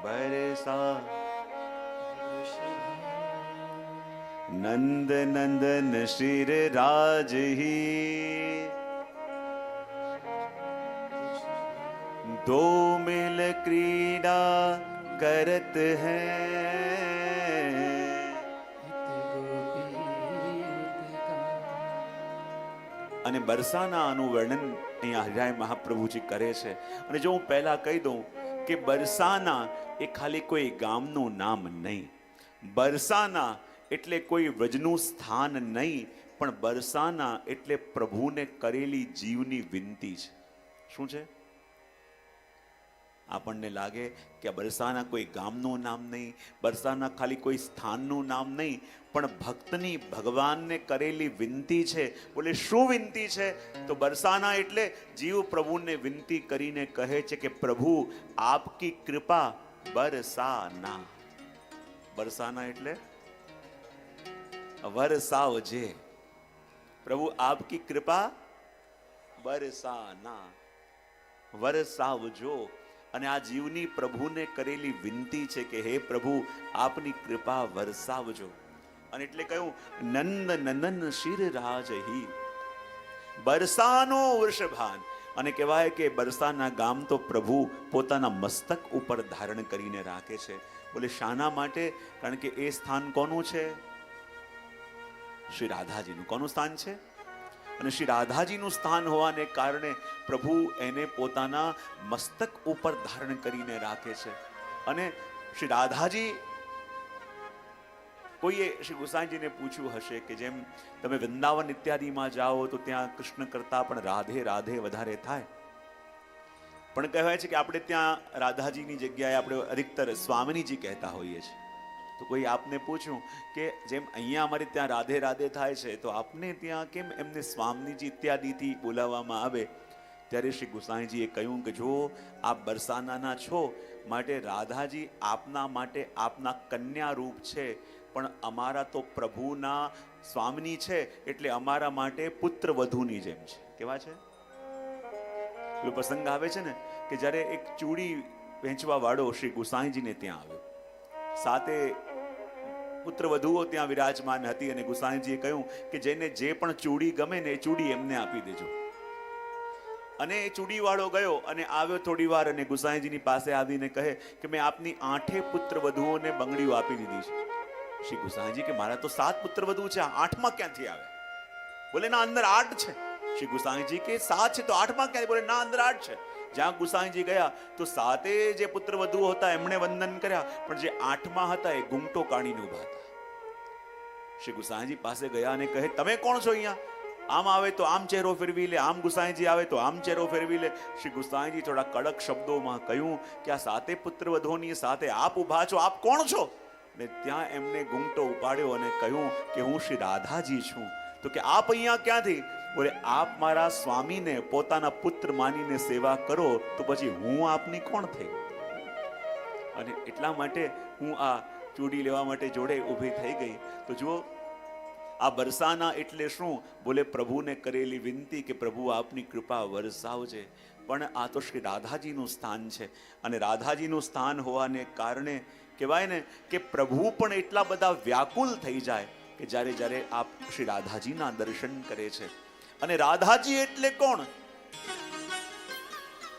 બરસા, નંદ નંદન શિર રાજ હી दो मिल क्रीड़ा करत हैं। અને બરસાના આનું વર્ણન અહીંયા હરિરાય મહાપ્રભુજી કરે છે. અને જો હું પહેલા કહી દઉં કે બરસાના એ ખાલી કોઈ ગામનું નામ નહીં, બરસાના એટલે કોઈ વ્રજનું સ્થાન નહીં, પણ બરસાના એટલે પ્રભુને કરેલી જીવની વિનંતી છે. શું છે? આપણને લાગે કે બરસાના કોઈ ગામનું નામ નહીં, બરસાના ખાલી કોઈ સ્થાનનું નામ નહીં, પણ ભક્તની ભગવાનને કરેલી વિનંતી છે. બોલે શું વિનંતી છે? તો બરસાના એટલે જીવ પ્રભુને વિનંતી કરીને કહે છે કે પ્રભુ આપકી કૃપા બરસાના. બરસાના એટલે વરસાવજે. પ્રભુ આપકી કૃપા બરસાના, વરસાવજો. અને આ જીવની પ્રભુને કરેલી વિનંતી છે કે હે પ્રભુ આપની કૃપા વરસાવજો. અને એટલે કહ્યું નંદ નંદન શિર રાજહી, બરસાનો વૃષભાન. અને કહેવાય કે બરસાના ગામ તો પ્રભુ પોતાના મસ્તક ઉપર ધારણ કરીને રાખે છે. બોલે શાના માટે? કારણ કે એ સ્થાન કોનું છે? શ્રી રાધાજીનું. કોનું સ્થાન છે? અને શ્રી રાધાજીનું સ્થાન હોવાને કારણે પ્રભુ એને પોતાના મસ્તક ઉપર ધારણ કરીને રાખે છે. અને શ્રી રાધાજી, કોઈએ શ્રી ગુસાઈજીને પૂછ્યું હશે કે જેમ તમે વૃંદાવન ઇત્યાદિમાં જાઓ તો ત્યાં કૃષ્ણ કરતા પણ રાધે રાધે વધારે થાય, પણ કહેવાય છે કે આપણે ત્યાં રાધાજીની જગ્યાએ આપણે અધિકતર સ્વામિનીજી કહેતા હોઈએ છીએ. તો કોઈ આપને પૂછ્યું કે જેમ અહીંયા અમારે ત્યાં રાધે રાધે થાય છે તો આપને ત્યાં કેમ એમને સ્વામીજી ઇત્યાદિથી બોલાવવામાં આવે? ત્યારે શ્રી ગુસાઈજીએ કહ્યું કે જો આપ બરસાનાના છો માટે રાધાજી આપના માટે આપના કન્યા રૂપ છે, પણ અમારા તો પ્રભુના સ્વામિની છે એટલે અમારા માટે પુત્ર વધુની જેમ છે. કેવા છે? પેલો પ્રસંગ આવે છે ને કે જ્યારે એક ચૂડી વેચવા વાળો શ્રી ગુસાઈજીને ત્યાં આવ્યો, સાથે પુત્ર વધુઓ ત્યાં વિરાજમાન હતી, અને ગુસાઈજીએ કહ્યું કે જેને જે પણ ચૂડી ગમે ને એ ચૂડી એમને આપી દેજો. અને એ ચૂડી વાળો ગયો અને આવ્યો થોડી વાર, અને ગુસાઈજીની પાસે આવીને કહે કે મેં આપની 8 પુત્ર વધુઓને બંગડીઓ આપી દીધી છે. શ્રી ગુસાઈજી કે મારા તો 7 પુત્ર વધુ છે, 8માં ક્યાંથી આવે? બોલે ના અંદર 8 છે. શ્રી ગુસાઈજી કે 7 છે તો 8માં ક્યાંથી? બોલે ના અંદર 8 છે. જ્યાં ગુસાઈજી ગયા તો 7 જે પુત્ર વધુઓ હતા એમણે વંદન કર્યા, પણ જે 8માં હતા એ ઘૂંટો કાઢીને ઉભા હતા. શ્રી ગુસાઈજી પાસે ગયા અને કહે તમે કોણ છો અહીંયા? આમ આવે તો આમ ચહેરો ફેરવી લે, આમ ગુસાઈજી આવે તો આમ ચહેરો ફેરવી લે. શ્રી ગુસાઈજી થોડા કડક શબ્દોમાં કહ્યું કે આ 7 પુત્ર વધુઓની સાથે આપ ઉભા છો, આપ કોણ છો? ને ત્યાં એમને ઘૂંટો ઉપાડ્યો અને કહ્યું કે હું શ્રી રાધાજી છું. તો કે આપ અહીંયા ક્યાંથી? બોલે આપ મારા સ્વામીને પોતાના પુત્ર માનીને સેવા કરો તો પછી હું આપની કોણ થઈ? અને એટલા માટે હું આ ચૂડી લેવા માટે જોડે ઊભી થઈ ગઈ. તો જુઓ આ બરસાના એટલે શું? બોલે પ્રભુને કરેલી વિનંતી કે પ્રભુ આપની કૃપા વરસાવજે. પણ આ તો શ્રી રાધાજીનું સ્થાન છે, અને રાધાજીનું સ્થાન હોવાને કારણે કહેવાય ને કે પ્રભુ પણ એટલા બધા વ્યાકુલ થઈ જાય કે જ્યારે જ્યારે આપ શ્રી રાધાજીના દર્શન કરે છે. અને રાધાજી એટલે કોણ?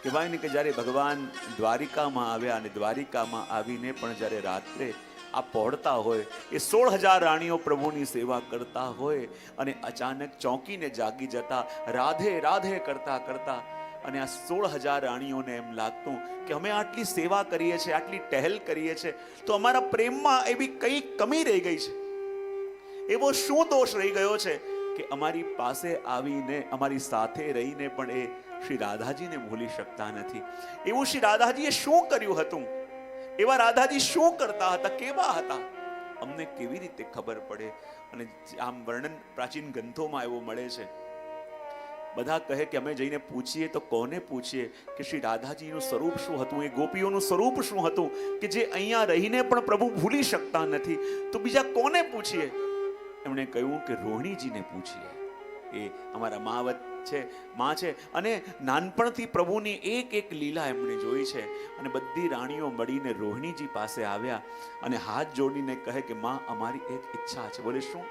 કહેવાય ને કે જ્યારે ભગવાન દ્વારિકામાં આવ્યા અને દ્વારિકામાં આવીને પણ જ્યારે રાત્રે આ પહોંચતા હોય, એ 16,000 રાણીઓ પ્રભુની સેવા કરતા હોય અને અચાનક ચોંકીને જાગી જતા, રાધે રાધે કરતા કરતા, અને આ 16,000 રાણીઓને એમ લાગતું કે અમે આટલી સેવા કરીએ છીએ, આટલી ટહેલ કરીએ છીએ, તો અમારા પ્રેમમાં એવી કઈ કમી રહી ગઈ છે, એવો શું દોષ રહી ગયો છે કે અમારી પાસે આવીને અમારી સાથે રહીને પણ એ શ્રી રાધાજીને ભૂલી શકતા નથી. એવું શ્રી રાધાજીએ શું કર્યું હતું? એવા રાધાજી શું કરતા હતા? કેવા હતા? અમને કેવી રીતે ખબર પડે? અને આમ વર્ણન પ્રાચીન ગ્રંથોમાં એવું મળે છે. બધા કહે કે અમે જઈને પૂછીએ તો કોને પૂછીએ કે શ્રી રાધાજીનું સ્વરૂપ શું હતું, એ ગોપીઓનું સ્વરૂપ શું હતું કે જે અહીંયા રહીને પણ પ્રભુ ભૂલી શકતા નથી, તો બીજા કોને પૂછીએ? એમણે કહ્યું કે રોહિણીજીને પૂછીએ. એ અમારા માવત છે, માં છે, અને નાનપણથી પ્રભુની એક એક લીલા એમણે જોઈ છે. અને બધી રાણીઓ મળીને રોહિણીજી પાસે આવ્યા અને હાથ જોડીને કહે કે માં, અમારી એક ઈચ્છા છે. બોલે શું?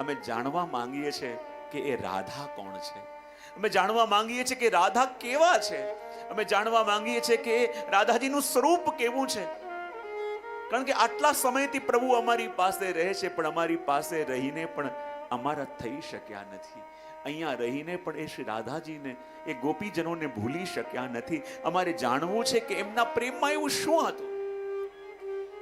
અમે જાણવા માંગીએ છીએ કે એ રાધા કોણ છે. અમે જાણવા માંગીએ છીએ કે રાધા કેવા છે. અમે જાણવા માંગીએ છીએ કે રાધાજીનું સ્વરૂપ કેવું છે. કારણ કે આટલા સમયથી પ્રભુ અમારી પાસે રહે છે, પણ અમારી પાસે રહીને પણ અમારા થઈ શક્યા નથી. અહીંયા રહીને પણ એ શ્રી રાધાજીને, એ ગોપીજનોને ભૂલી શક્યા નથી. અમારે જાણવું છે કે એમના પ્રેમમાં એવું શું હતું.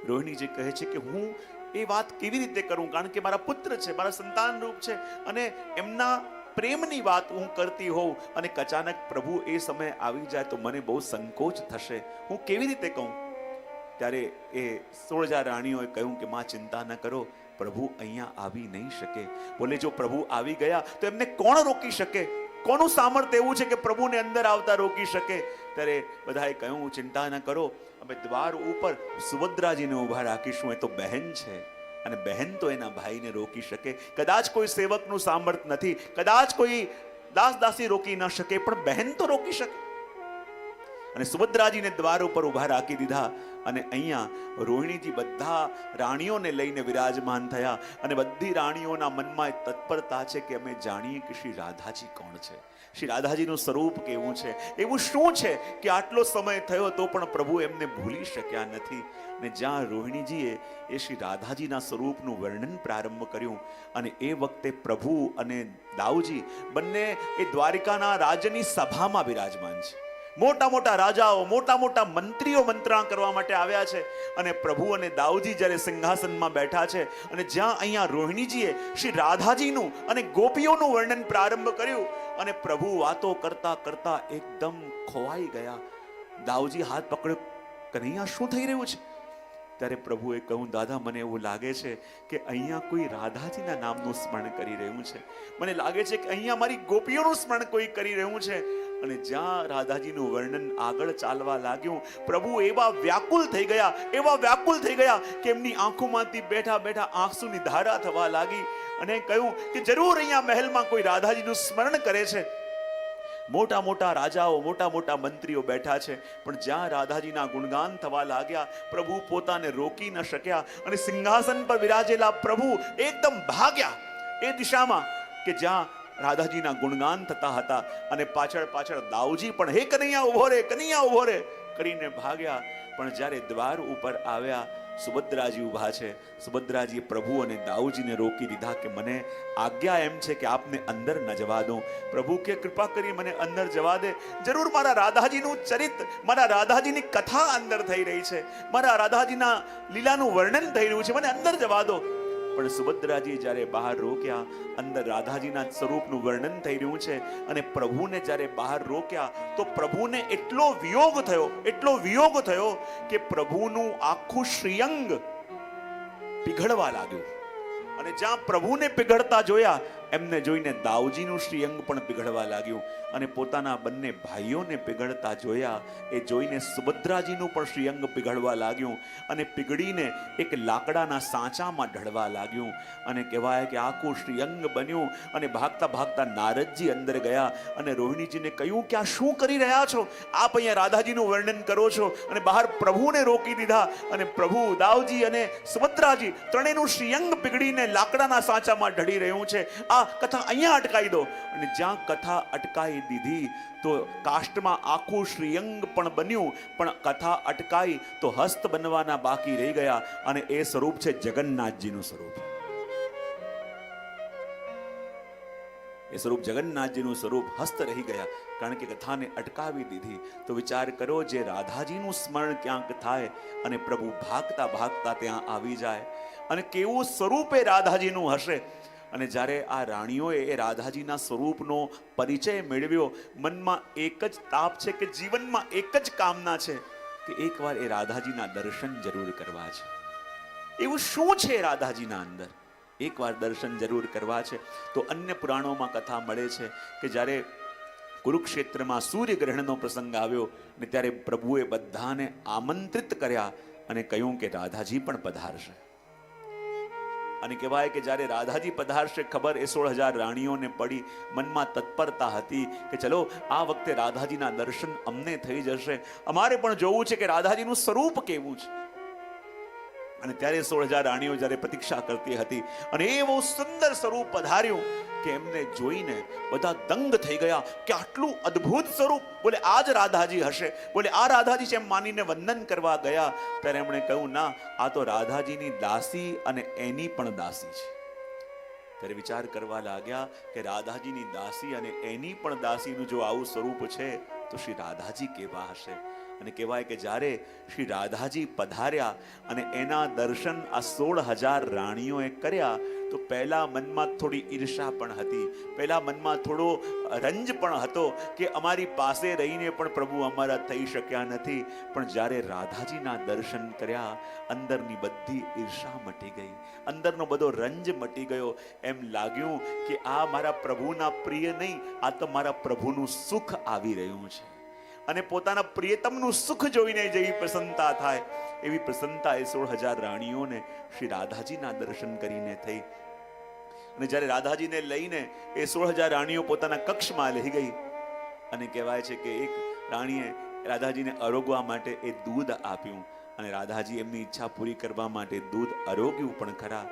રોહિણીજી કહે છે કે હું એ વાત કેવી રીતે કરું, કારણ કે મારા પુત્ર છે, મારા સંતાન રૂપ છે, અને એમના પ્રેમની વાત હું કરતી હોઉં અને અચાનક પ્રભુ એ સમયે આવી જાય તો મને બહુ સંકોચ થશે. હું કેવી રીતે કહું? ત્યારે એ 16,000 રાણીઓએ કહ્યું કે માં, ચિંતા ન કરો, પ્રભુ અહીંયા આવી નહીં શકે. બોલે જો પ્રભુ આવી ગયા તો એમને કોણ રોકી શકે? કોનું સામર્થ્ય એવું છે કે પ્રભુને અંદર આવતા રોકી શકે? ત્યારે બધાએ કહ્યું ચિંતા ન કરો, અમે દ્વાર ઉપર સુભદ્રાજીને ઊભા રાખીશું. એ તો બહેન છે અને બહેન તો એના ભાઈને રોકી શકે. કદાચ કોઈ સેવકનું સામર્થ્ય નથી, કદાચ કોઈ દાસ દાસી રોકી ન શકે, પણ બહેન તો રોકી શકે. અને સુભદ્રાજીને દ્વાર ઉપર ઊભા રાખી દીધા. અને અહીંયા રોહિણીજી બધા રાણીઓને લઈને વિરાજમાન થયા. અને બધી રાણીઓના મનમાં તત્પરતા છે કે અમે જાણીએ કે શ્રી રાધાજી કોણ છે, શ્રી રાધાજીનું સ્વરૂપ કેવું છે, એવું શું છે કે આટલો સમય થયો તો પણ પ્રભુ એમને ભૂલી શક્યા નથી. અને જ્યાં રોહિણીજીએ એ શ્રી રાધાજીના સ્વરૂપનું વર્ણન પ્રારંભ કર્યું, અને એ વખતે પ્રભુ અને દાઉજી બંને એ દ્વારિકાના રાજ્યની સભામાં બિરાજમાન છે. મોટા મોટા રાજાઓ, મોટા મોટા મંત્રીઓ મંત્રણા કરવા માટે આવ્યા છે. અને પ્રભુ અને દાઉજી જ્યારે સિંહાસનમાં બેઠા છે, અને જ્યાં અહીંયા રોહિણીજીએ શ્રી રાધાજીનું અને ગોપીઓનું વર્ણન પ્રારંભ કર્યું, અને પ્રભુ વાતો કરતા કરતા એકદમ ખોવાઈ ગયા. દાઉજી હાથ પકડ્યો, કનૈયા શું થઈ રહ્યું છે? ત્યારે પ્રભુએ કહ્યું, દાદા, મને એવું લાગે છે કે અહીંયા કોઈ રાધાજીના નામનું સ્મરણ કરી રહ્યું છે. મને લાગે છે કે અહીંયા મારી ગોપીઓનું સ્મરણ કોઈ કરી રહ્યું છે. અને જ્યાં રાધાજીનું વર્ણન આગળ ચાલવા લાગ્યું, પ્રભુ એવા વ્યાકુલ થઈ ગયા, એવા વ્યાકુલ થઈ ગયા કે એમની આંખોમાંથી બેઠા બેઠા આંસુની ધારા થવા લાગી. અને કહ્યું કે જરૂર અહીંયા મહેલમાં કોઈ રાધાજીનું સ્મરણ કરે છે. મોટા મોટા રાજાઓ, મોટા મોટા મંત્રીઓ બેઠા છે, પણ જ્યાં રાધાજીના ગુણગાન થવા લાગ્યા, પ્રભુ પોતાને રોકી ન શક્યા. અને સિંહાસન પર વિરાજેલા પ્રભુ એકદમ ભાગ્યા એ દિશામાં કે જ્યાં રાધાજીના ગુણગાન થતા હતા. અને પાછળ પાછળ દાઉજી પણ હે કનૈયા ઉભો રે, કનૈયા ઉભો રે કરીને ભાગ્યા. પણ જ્યારે દ્વાર ઉપર આવ્યા, સુભદ્રાજી ઊભા છે. સુભદ્રાજીએ પ્રભુ અને દાઉજીને રોકી દીધા કે મને આજ્ઞા એમ છે કે આપને અંદર ન જવા દો. પ્રભુ કે કૃપા કરી મને અંદર જવા દે. જરૂર મારા રાધાજીનું ચરિત્ર, મારા રાધાજીની કથા અંદર થઈ રહી છે, મારા રાધાજીના લીલાનું વર્ણન થઈ રહ્યું છે, મને અંદર જવા દો. પણ સુભદ્રાજી જ્યારે બહાર રોક્યા, અંદર રાધાજીના સ્વરૂપનું વર્ણન થઈ રહ્યું છે, અને પ્રભુને જ્યારે બહાર રોક્યા તો પ્રભુને એટલો વિયોગ થયો, એટલો વિયોગ થયો કે પ્રભુનું આખું શ્રીઅંગ પીઘળવા લાગ્યું. અને જ્યાં પ્રભુને પીઘળતા જોયા, એમને જોઈને દાઉજીનું શ્રીઅંગ પણ પીઘળવા લાગ્યું. અને પોતાના બંને ભાઈઓને પીઘળતા જોયા, એ જોઈને સુભદ્રાજીનું પણ શ્રીઅંગ પીઘળવા લાગ્યું. અને પીગળીને એક લાકડાના સાંચામાં ઢળવા લાગ્યું. અને કહેવાય કે આખું શ્રીઅંગ બન્યું. અને ભાગતા ભાગતા નારદજી અંદર ગયા અને રોહિણીજીને કહ્યું કે આ શું કરી રહ્યા છો? આપ અહીંયા રાધાજીનું વર્ણન કરો છો અને બહાર પ્રભુને રોકી દીધા. અને પ્રભુ, દાઉજી અને સુભદ્રાજી ત્રણેયનું શ્રીઅંગ પીગળીને લાકડાના સાંચામાં ઢળી રહ્યું છે. આ કથા અહીંયા અટકાઈ દો. અને જ્યાં કથા અટકાઈ દીધી તો કાષ્ટમાં આખું શ્રીઅંગ પણ બન્યું, પણ કથા અટકાઈ તો હસ્ત બનવાના બાકી રહી ગયા. અને એ સ્વરૂપ છે જગન્નાથજીનું સ્વરૂપ. એ સ્વરૂપ જગન્નાથજીનું સ્વરૂપ હસ્ત રહી ગયા, કારણ કે કથાને અટકાવી દીધી. તો વિચાર કરો, જે રાધાજીનું સ્મરણ ક્યાંક થાય અને પ્રભુ ભાગતા ભાગતા ત્યાં આવી જાય, અને કેવું સ્વરૂપ એ રાધાજીનું હશે. અને જ્યારે આ રાણીઓએ એ રાધાજીના સ્વરૂપનો પરિચય મેળવ્યો, મનમાં એક જ તાપ છે કે જીવનમાં એક જ કામના છે કે એકવાર એ રાધાજીના દર્શન જરૂર કરવા છે. એવું શું છે રાધાજીના અંદર? એકવાર દર્શન જરૂર કરવા છે. તો અન્ય પુરાણોમાં કથા મળે છે કે જ્યારે કુરુક્ષેત્રમાં સૂર્યગ્રહણનો પ્રસંગ આવ્યો ને ત્યારે પ્રભુએ બધાને આમંત્રિત કર્યા અને કહ્યું કે રાધાજી પણ પધારશે. અને કહેવાય કે જ્યારે રાધાજી પધારશે, ખબર એ 16,000 રાણીઓને પડી, મનમાં તત્પરતા હતી કે ચલો આ વખતે રાધાજીના દર્શન અમને થઈ જશે, અમારે પણ જોવું છે કે રાધાજીનું સ્વરૂપ કેવું છે. અને ત્યારે 16,000 રાણીઓ જ્યારે પ્રતીક્ષા કરતી હતી અને એવું સુંદર સ્વરૂપ પધાર્યું કે એમને જોઈને બધા દંગ થઈ ગયા કે આટલું અદ્ભુત સ્વરૂપ, બોલે આ જ રાધાજી હશે, બોલે આ રાધાજી છે એમ માનીને વંદન કરવા ગયા. ત્યારે એમણે કહ્યું ના, આ તો રાધાજીની દાસી અને એની પણ દાસી છે. ત્યારે વિચાર કરવા લાગ્યા કે રાધાજીની દાસી અને એની પણ દાસીનું જો આવું સ્વરૂપ છે તો શ્રી રાધાજી કેવા હશે. અને કહેવાય કે જ્યારે શ્રી રાધાજી પધાર્યા અને એના દર્શન આ 16,000 રાણીઓએ કર્યા તો પહેલા મનમાં થોડી ઈર્ષા પણ હતી, પહેલા મનમાં થોડો રંજ પણ હતો કે અમારી પાસે રહીને પણ પ્રભુ અમારા થઈ શક્યા નથી. પણ જ્યારે રાધાજીના દર્શન કર્યા અંદરની બધી ઈર્ષા મટી ગઈ, અંદરનો બધો રંજ મટી ગયો. એમ લાગ્યું કે આ મારા પ્રભુના પ્રિય નહીં, આ તો મારા પ્રભુનું સુખ આવી રહ્યું છે. અને પોતાના પ્રિયતમનું સુખ જોઈને જેવી પ્રસન્નતા થાય એવી પ્રસન્નતા એ 16,000 રાણીઓને શ્રી રાધાજીના દર્શન કરીને થઈ. અને જ્યારે રાધાજીને લઈને એ 16,000 રાણીઓ પોતાના કક્ષમાં લઈ ગઈ અને કહેવાય છે કે એક રાણીએ રાધાજીને આરોગવા માટે એ દૂધ આપ્યું અને રાધાજી એમની ઈચ્છા પૂરી કરવા માટે દૂધ આરોગ્યું પણ ખરા.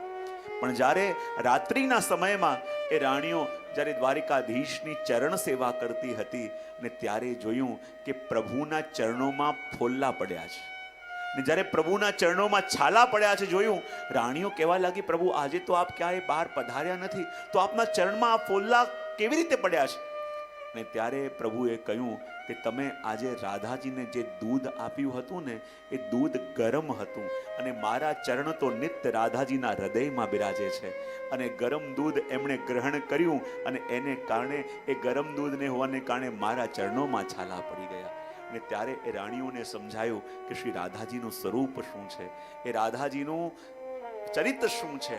પણ જ્યારે રાત્રિના સમયમાં એ રાણીઓ જ્યારે દ્વારિકાધીશની ચરણ સેવા કરતી હતી ને ત્યારે જોયું કે પ્રભુના ચરણોમાં ફોલ્લા પડ્યા છે. ને જ્યારે પ્રભુના ચરણોમાં છાલા પડ્યા છે જોયું, રાણીઓ કહેવા લાગી પ્રભુ આજે તો આપ ક્યાંય બહાર પધાર્યા નથી, તો આપના ચરણમાં આ ફોલ્લા કેવી રીતે પડ્યા છે? ને ત્યારે પ્રભુએ કહ્યું કે તમે આજે રાધાજીને જે દૂધ આપ્યું હતું ને એ દૂધ ગરમ હતું અને મારા ચરણ તો નિત્ય રાધાજીના હૃદયમાં બિરાજે છે અને ગરમ દૂધ એમણે ગ્રહણ કર્યું અને એને કારણે એ ગરમ દૂધને હોવાને કારણે મારા ચરણોમાં છાલા પડી ગયા. અને ત્યારે એ રાણીઓને સમજાયું કે શ્રી રાધાજીનું સ્વરૂપ શું છે, એ રાધાજીનું ચરિત્ર શું છે.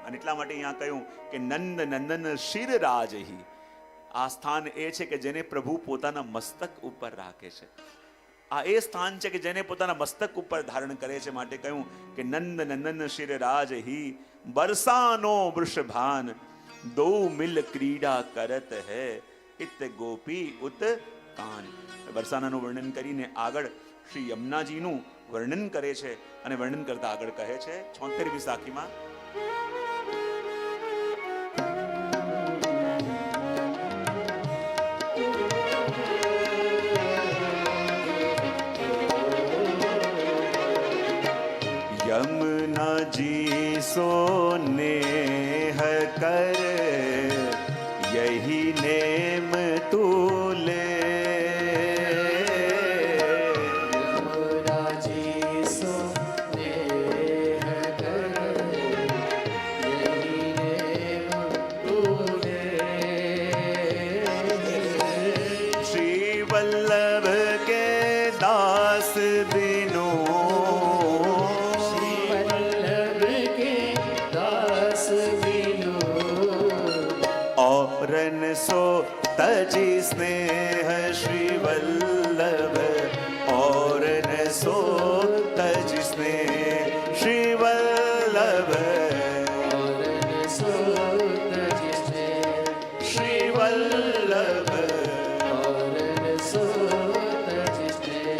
અને એટલા માટે અહીંયા કહ્યું કે નંદ નંદન શિરરાજહી. આ સ્થાન એ છે કે જેને પ્રભુ પોતાના મસ્તક ઉપર રાખે છે. આ એ સ્થાન છે કે જેને પોતાના મસ્તક ઉપર ધારણ કરે છે. માટે કહ્યું કે નંદ નંદન શિરરાજહી બરસાનો વૃષભાન દો મિલ ક્રીડા કરત હૈ ઇત ગોપી ઉત કાન. બરસાનાનું વર્ણન કરીને આગળ શ્રી યમુનાજીનું વર્ણન કરે છે અને વર્ણન કરતા આગળ કહે છે 76મી સાખીમાં यमुना जी सो नेह कर यही नेम तूले. यमुना जी सो नेह कर यही नेम तूले. श्री वल्लभ के दास बिनु रन सो तजी स्नेह श्री वल्लभ और न सो तज स्नेह श्री वल्लभ और न सो तज स्नेह श्री वल्लभ और न सो तज स्नेह.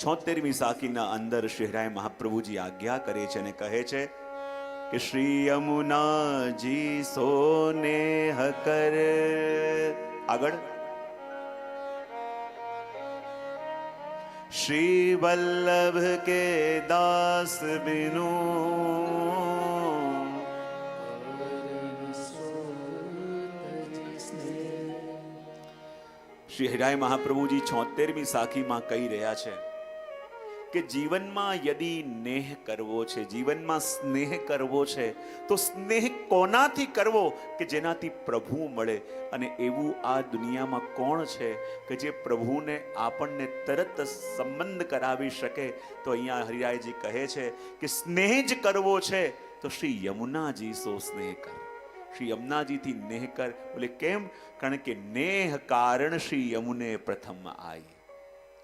76મી સાખીના અંદર શ્રીહરાય મહાપ્રભુજી આજ્ઞા કરે છે અને કહે છે કે શ્રી યમુનાજી સોનેહ કર. આગળ શ્રી વલ્લભ કે દાસ બિનુ શ્રી હરિરાય મહાપ્રભુજી 76મી સાખીમાં કહી રહ્યા છે કે જીવનમાં યદિ નેહ કરવો છે, જીવનમાં સ્નેહ કરવો છે તો સ્નેહ કોનાથી કરવો કે જેનાથી પ્રભુ મળે. અને એવું આ દુનિયામાં કોણ છે કે જે પ્રભુને આપણને તરત સંબંધ કરાવી શકે? તો અહીંયા હરિરાયજી કહે છે કે સ્નેહ જ કરવો છે તો શ્રી યમુનાજી સો સ્નેહ કર. શ્રી યમુનાજીથી નેહ કર. બોલે કેમ? કારણ કે નેહ કારણ શ્રી યમુને પ્રથમ આઈ.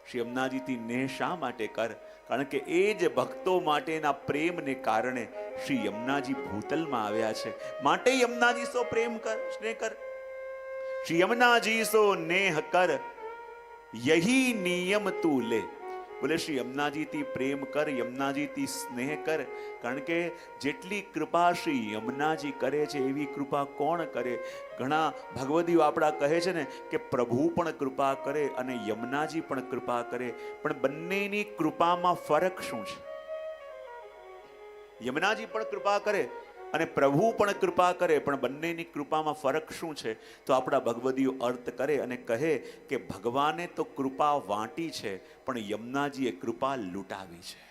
શ્રી યમુનાજીથી નેહ શા માટે કર? કારણ કે એ જ ભક્તો માટેના પ્રેમને કારણે શ્રી યમુનાજી ભૂતલમાં આવ્યા છે. માટે યમુનાજી સો પ્રેમ કર, સ્નેહ કર. શ્રી યમુનાજી સો નેહ કર, યહી નિયમ તું લે. બોલે શ્રી યમુનાજીથી પ્રેમ કર, યમુનાજીથી સ્નેહ કર. કારણ કે જેટલી કૃપા શ્રી યમુનાજી કરે છે એવી કૃપા કોણ કરે? ઘણા ભગવદીઓ આપણા કહે છે ને કે પ્રભુ પણ કૃપા કરે અને યમુનાજી પણ કૃપા કરે, પણ બંનેની કૃપામાં ફરક શું છે? યમુનાજી પણ કૃપા કરે અને પ્રભુ પણ કૃપા કરે, પણ બંનેની કૃપામાં ફરક શું છે? તો આપણા ભગવદીઓ અર્થ કરે અને કહે કે ભગવાને તો કૃપા વાંટી છે, પણ યમુનાજીએ કૃપા લૂંટાવી છે.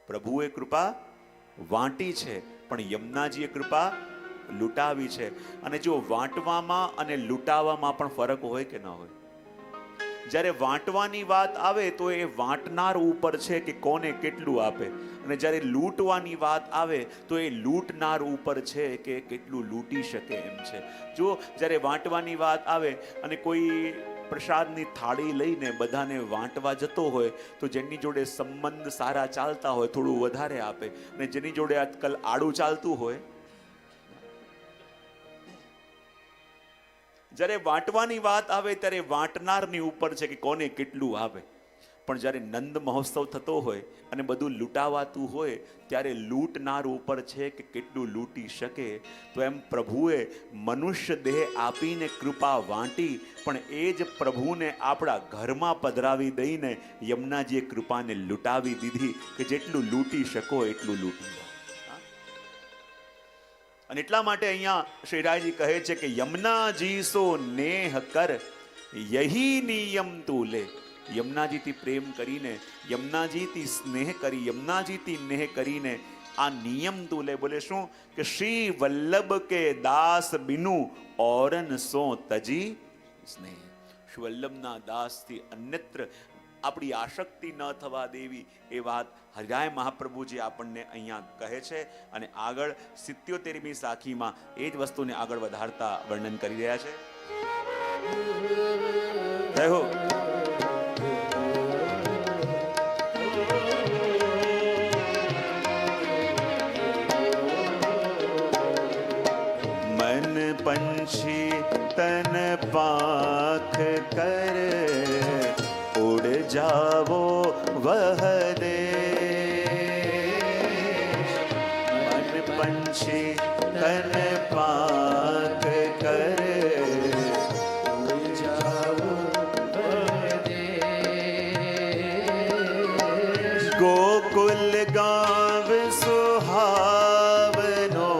પ્રભુએ કૃપા વાંટી છે, પણ યમુનાજીએ કૃપા લૂંટાવી છે. અને જો વાંટવામાં અને લૂંટાવામાં પણ ફરક હોય કે ન હોય? જ્યારે વાંટવાની વાત આવે તો એ વાંટનાર ઉપર છે કે કોને કેટલું આપે, અને જ્યારે લૂંટવાની વાત આવે તો એ લૂંટનાર ઉપર છે કે કેટલું લૂંટી શકે એમ છે. જો જ્યારે વાંટવાની વાત આવે અને કોઈ પ્રસાદની થાળી લઈને બધાને વાંટવા જતો હોય તો જેની જોડે સંબંધ સારા ચાલતા હોય થોડું વધારે આપે, અને જેની જોડે આજકાલ આડું ચાલતું હોય, જ્યારે વાંટવાની વાત આવે ત્યારે વાંટનારની ઉપર છે કે કોને કેટલું આપે. પણ જ્યારે નંદ મહોત્સવ થતો હોય અને બધું લૂંટાવાતું હોય ત્યારે લૂંટનાર ઉપર છે કે કેટલું લૂંટી શકે. તો એમ પ્રભુએ મનુષ્ય દેહ આપીને કૃપા વાંટી, પણ એ જ પ્રભુને આપણા ઘરમાં પધરાવી દઈને યમુનાજીએ કૃપાને લૂંટાવી દીધી કે જેટલું લૂંટી શકો એટલું લૂંટી લો. અને એટલા માટે અહીંયા શ્રીરાયજી કહે છે કે યમુનાજી સો નેહ કર, યહી નિયમ તું લે. યમુનાજીથી પ્રેમ કરીને, યમુનાજીથી સ્નેહ કરી, યમુનાજીથી નેહ કરીને આ નિયમ તું લે. બોલે શું? કે શ્રી વલ્લભ કે દાસ બિનુ ઓરન સો તજી સ્નેહ. શ્રી વલ્લભના દાસથી અન્યત્ર આપણી આસક્તિ ન થવા દેવી, એ વાત હરિરાય મહાપ્રભુજી આપણને અહીંયા કહે છે. અને આગળ 77મી સાખીમાં એ જ વસ્તુને આગળ વધારતા વર્ણન કરી રહ્યા છે. જય હો. મન પંછી તન પાંખ કર, ઉડ જાવો વહ દેશ. મન પંછી તન પાંખ કર, ઉડ જાવો વહ દેશ. ગોકુલ ગાવ સુહાવનો,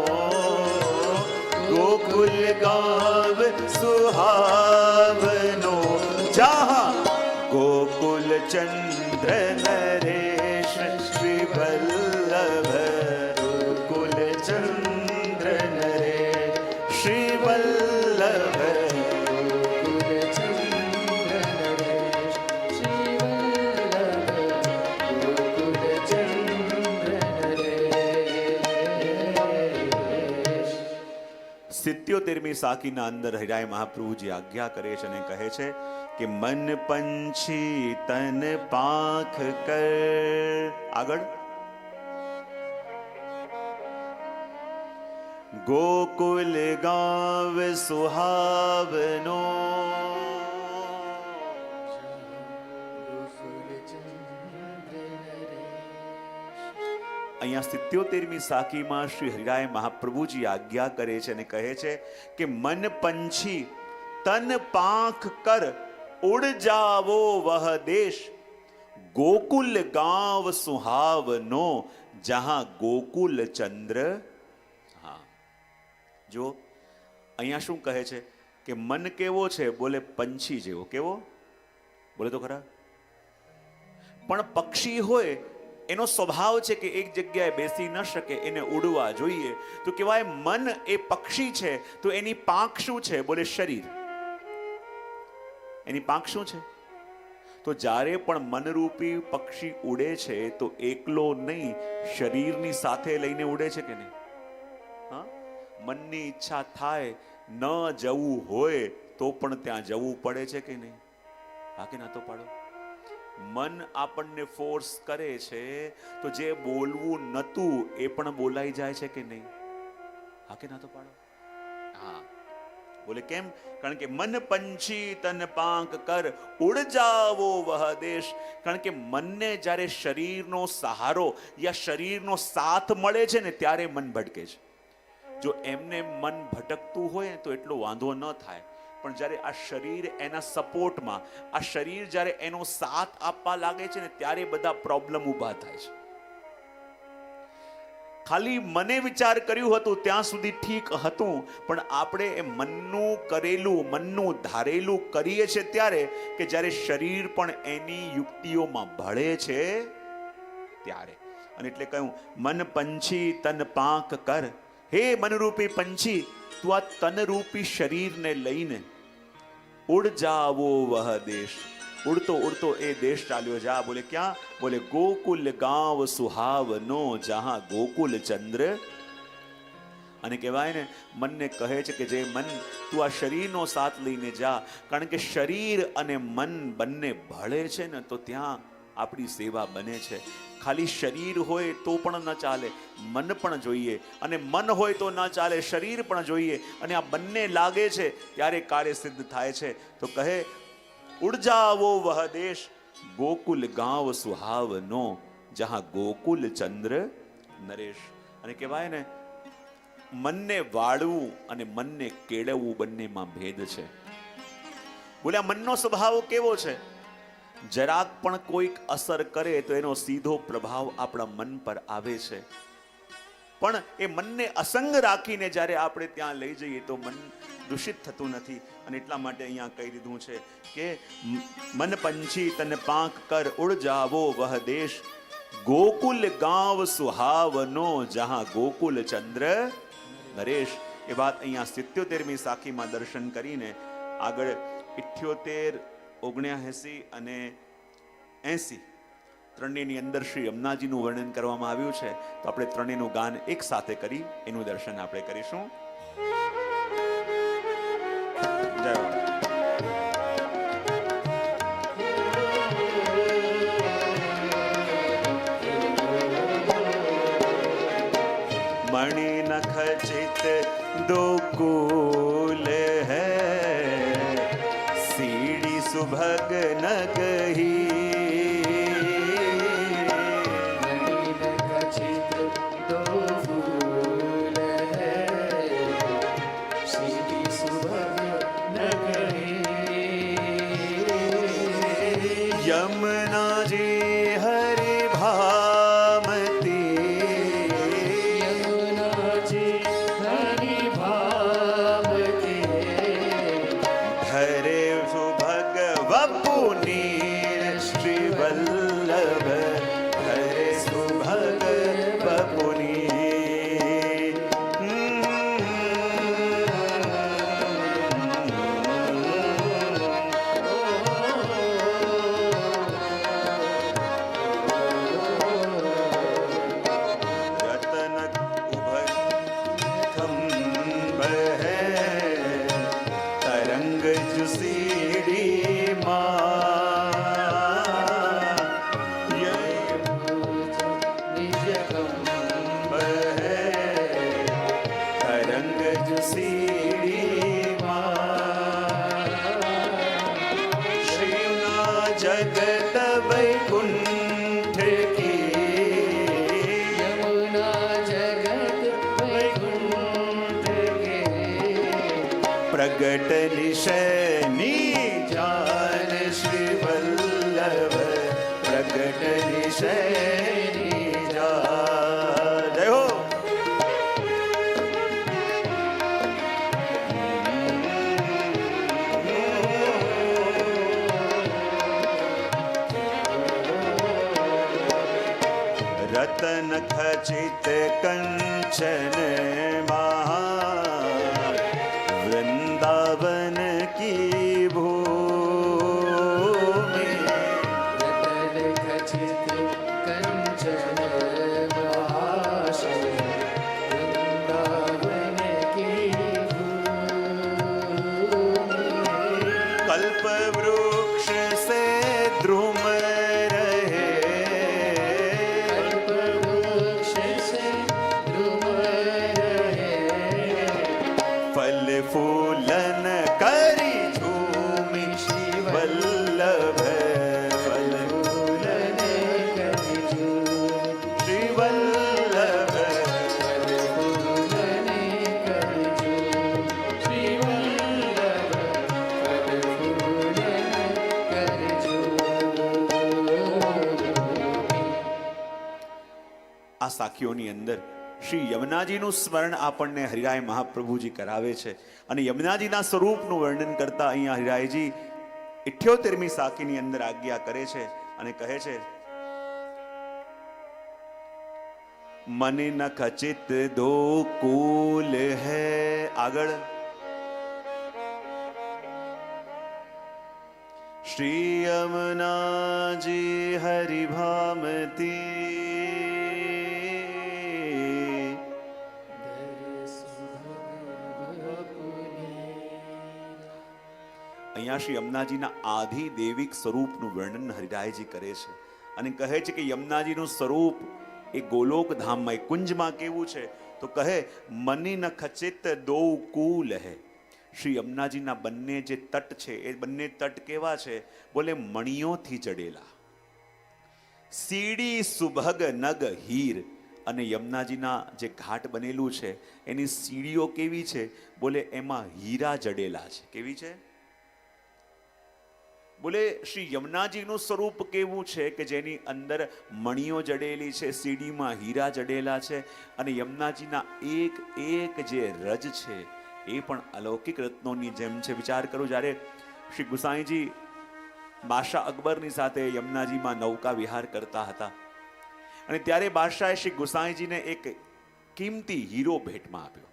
ગોકુલ ગાવ સુહાવનો, જહાં ગોકુલ ચંદ્ર નરેશ શ્રી વલ્લભ. ગોકુલ ચંદ્ર નરેશ શ્રી વલ્લભ. ગોકુલ ચંદ્ર નરેશ શ્રી વલ્લભ. ગોકુલ ચંદ્ર નરેશ. 77મી સાખીના અંદર હરિરાય મહાપ્રભુજી આજ્ઞા કરે છે અને કહે છે કે મન પંછી તન પાંખ કર. આગળ ગોકુલ ગાવ સુહાવનો. અહીંયા 77મી સાખીમાં શ્રી હરિરાય મહાપ્રભુજી આજ્ઞા કરે છે અને કહે છે કે મન પંછી તન પાંખ કર, ઉડ જાવો વહ દેશ. ગોકુલ ગાંવ સુહાવનો, જહાં ગોકુલ ચંદ્ર. હા, જો અહીંયા શું કહે છે કે મન કેવો છે? બોલે પંછી જેવો. કેવો? બોલે તો ખરા. પણ પક્ષી હોય એનો સ્વભાવ છે કે એક જગ્યાએ બેસી ન શકે, એને ઉડવા જોઈએ. તો કહેવાય મન એ પક્ષી છે, તો એની પાંખ શું છે? બોલે શરીર. એની પાંખ શું છે? તો જ્યારે પણ મનરૂપી પક્ષી ઉડે છે તો એકલો નહીં, શરીરની સાથે લઈને ઉડે છે કે નહીં? હા, મનની ઈચ્છા થાય ન જવું હોય તો પણ ત્યાં જવું પડે છે કે નહીં? હા કે ના તો પાડો. મન આપણને ફોર્સ કરે છે તો જે બોલવું નતું એ પણ બોલાઈ જાય છે કે નહીં? હા કે ના તો પાડો. હા બોલે કેમ? કારણ કે મન પંછી તન પાંખ કર ઉડ જાવો વહ દેશ. કારણ કે મનને જ્યારે શરીરનો સહારો યા શરીરનો સાથ મળે છે ને ત્યારે મન ભટકે છે. જો એમને મન ભટકતું હોય તો એટલો વાંધો ન થાય, પણ જ્યારે આ શરીર એના સપોર્ટમાં, આ શરીર જ્યારે એનો સાથ આપવા લાગે છે ને ત્યારે બધા પ્રોબ્લેમ ઊભા થાય છે. ખાલી મને વિચાર કર્યું હતું ત્યાં સુધી ઠીક હતું, પણ આપણે એ મનનું કરેલું, મનનું ધારેલું કરીએ છીએ ત્યારે કે જ્યારે શરીર પણ એની યુક્તિઓમાં ભળે છે ત્યારે. અને એટલે કહ્યું મન પંછી તન પાંખ કર. હે મનરૂપી પંછી, તું આ તનરૂપી શરીરને લઈને ઉડ જાવો વહ દેશ. ઉડતો ઉડતો એ દેશ ચાલ્યો જા. બોલે ક્યાં? બોલે ગોકુલ ગાંવ સુહાવનો જહાં ગોકુલ ચંદ્ર. અને કહેવાય ને મનને કહે છે કે જે મન તું આ શરીરનો સાથ લઈને જા, કારણ કે શરીર અને મન બંને ભળે છે ને તો ત્યાં આપણી સેવા બને છે. ખાલી શરીર હોય તો પણ ન ચાલે, મન પણ જોઈએ, અને મન હોય તો ન ચાલે, શરીર પણ જોઈએ, અને આ બંને લાગે છે ત્યારે કાર્ય સિદ્ધ થાય છે. તો કહે ઉડ જાવો વહ દેશ ગોકુલ ગાંવ સુહાવનો જહાં ગોકુલ ચંદ્ર નરેશ. અને કહેવાય ને મનને વાળવું અને મનને કેળવવું બંનેમાં ભેદ છે. બોલ્યા મનનો સ્વભાવ કેવો છે? જરાક પણ કોઈક અસર કરે તો એનો સીધો પ્રભાવ આપણા મન પર આવે છે. પણ એ મનને અસંગ રાખીને જ્યારે આપણે ત્યાં લઈ જઈએ તો મન દૂષિત થતું નથી. અને એટલા માટે અહીંયા કહી દીધું છે કે મન પંછી તન પાંખ કર ઉડ જાવો વહ દેશ ગોકુલ ગાંવ સુહાવનો જહાં ગોકુલ ચંદ્ર નરેશ. એ વાત અહીંયા 77મી સાખીમાં દર્શન કરીને આગળ 78, 79 અને 80 ત્રણેયની અંદર શ્રી યમુનાજીનું વર્ણન કરવામાં આવ્યું છે. તો આપણે ત્રણેયનું ગાન એક સાથે કરી એનું દર્શન આપણે કરીશું. જય હો. मणि नख चित दो कूल है सीढ़ी सुभग न गही. मणि नख चित दो फूल है सीढ़ी सुभग न गही. यमुना जी हरि भामती यमुना जी हरि भावती धरे सुभग वपुनीर श्री वल्लभ धरे सुभग वपुनीर. रतन उभय खंभ है तरंग जुसीड़ी माँ. ये निज खंभ है तरंग जुसीड़ी माँ. श्रीना जगत वैकुंठ की यमुना जगत वैकुंठ के प्रगट निशनी जान श्री वल्लभ प्रगट निशनी जान. जय हो. रतन खचित कंचन महा वृंदावन की भूमि. रतन खचित कंचन महाशय वृंदावन वृक्ष से द्रुम रहे, कल्प वृक्ष से द्रुम रहे, फल फूलन करी झूमी श्री वल्लभ, फल फूलन करि झूम, श्री वल्लभ, फल फूलन करि झूम, श्री वल्लभ, फल फूलन करि झूम। આ સાખીઓની અંદર શ્રી યમુનાજીનું સ્મરણ આપણને હરિરાય મહાપ્રભુજી કરાવે છે અને યમુનાજીના સ્વરૂપનું વર્ણન કરતા અહીંયા હરિરાયજી 78મી સાખીની અંદર આજ્ઞા કરે છે અને કહે છે, મને ન ખચિત દો કુલ હૈ. આગળ શ્રી યમુનાજી હરિભામતી, અહીંયા શ્રી યમુનાજીના આધિ દૈવિક સ્વરૂપનું વર્ણન હરિરાયજી કરે છે અને કહે છે કે યમુનાજીનું સ્વરૂપ એ ગોલોક ધામમાં એ કુંજમાં કેવું છે તો કહે મની ન ખચિત દો કુલ હૈ. શ્રી યમુનાજીના બંને જે તટ છે એ બંને તટ કેવા છે? બોલે મણિયોથી જડેલા, સીડી સુભગ નગ હીર. અને યમુનાજીના જે ઘાટ બનેલું છે એની સીડીઓ કેવી છે? બોલે એમાં હીરા જડેલા છે. કેવી છે? બોલે શ્રી યમુનાજીનું સ્વરૂપ કેવું છે કે જેની અંદર મણિયો જડેલી છે, સીડીમાં હીરા જડેલા છે અને યમુનાજીના એક એક જે રજ છે એ પણ અલૌકિક રત્નોની જેમ છે. વિચાર કરો, જ્યારે શ્રી ગુસાઈજી બાદશાહ અકબરની સાથે યમુનાજીમાં નૌકા વિહાર કરતા હતા અને ત્યારે બાદશાહે શ્રી ગુસાઈજીને એક કિંમતી હીરો ભેટમાં આપ્યો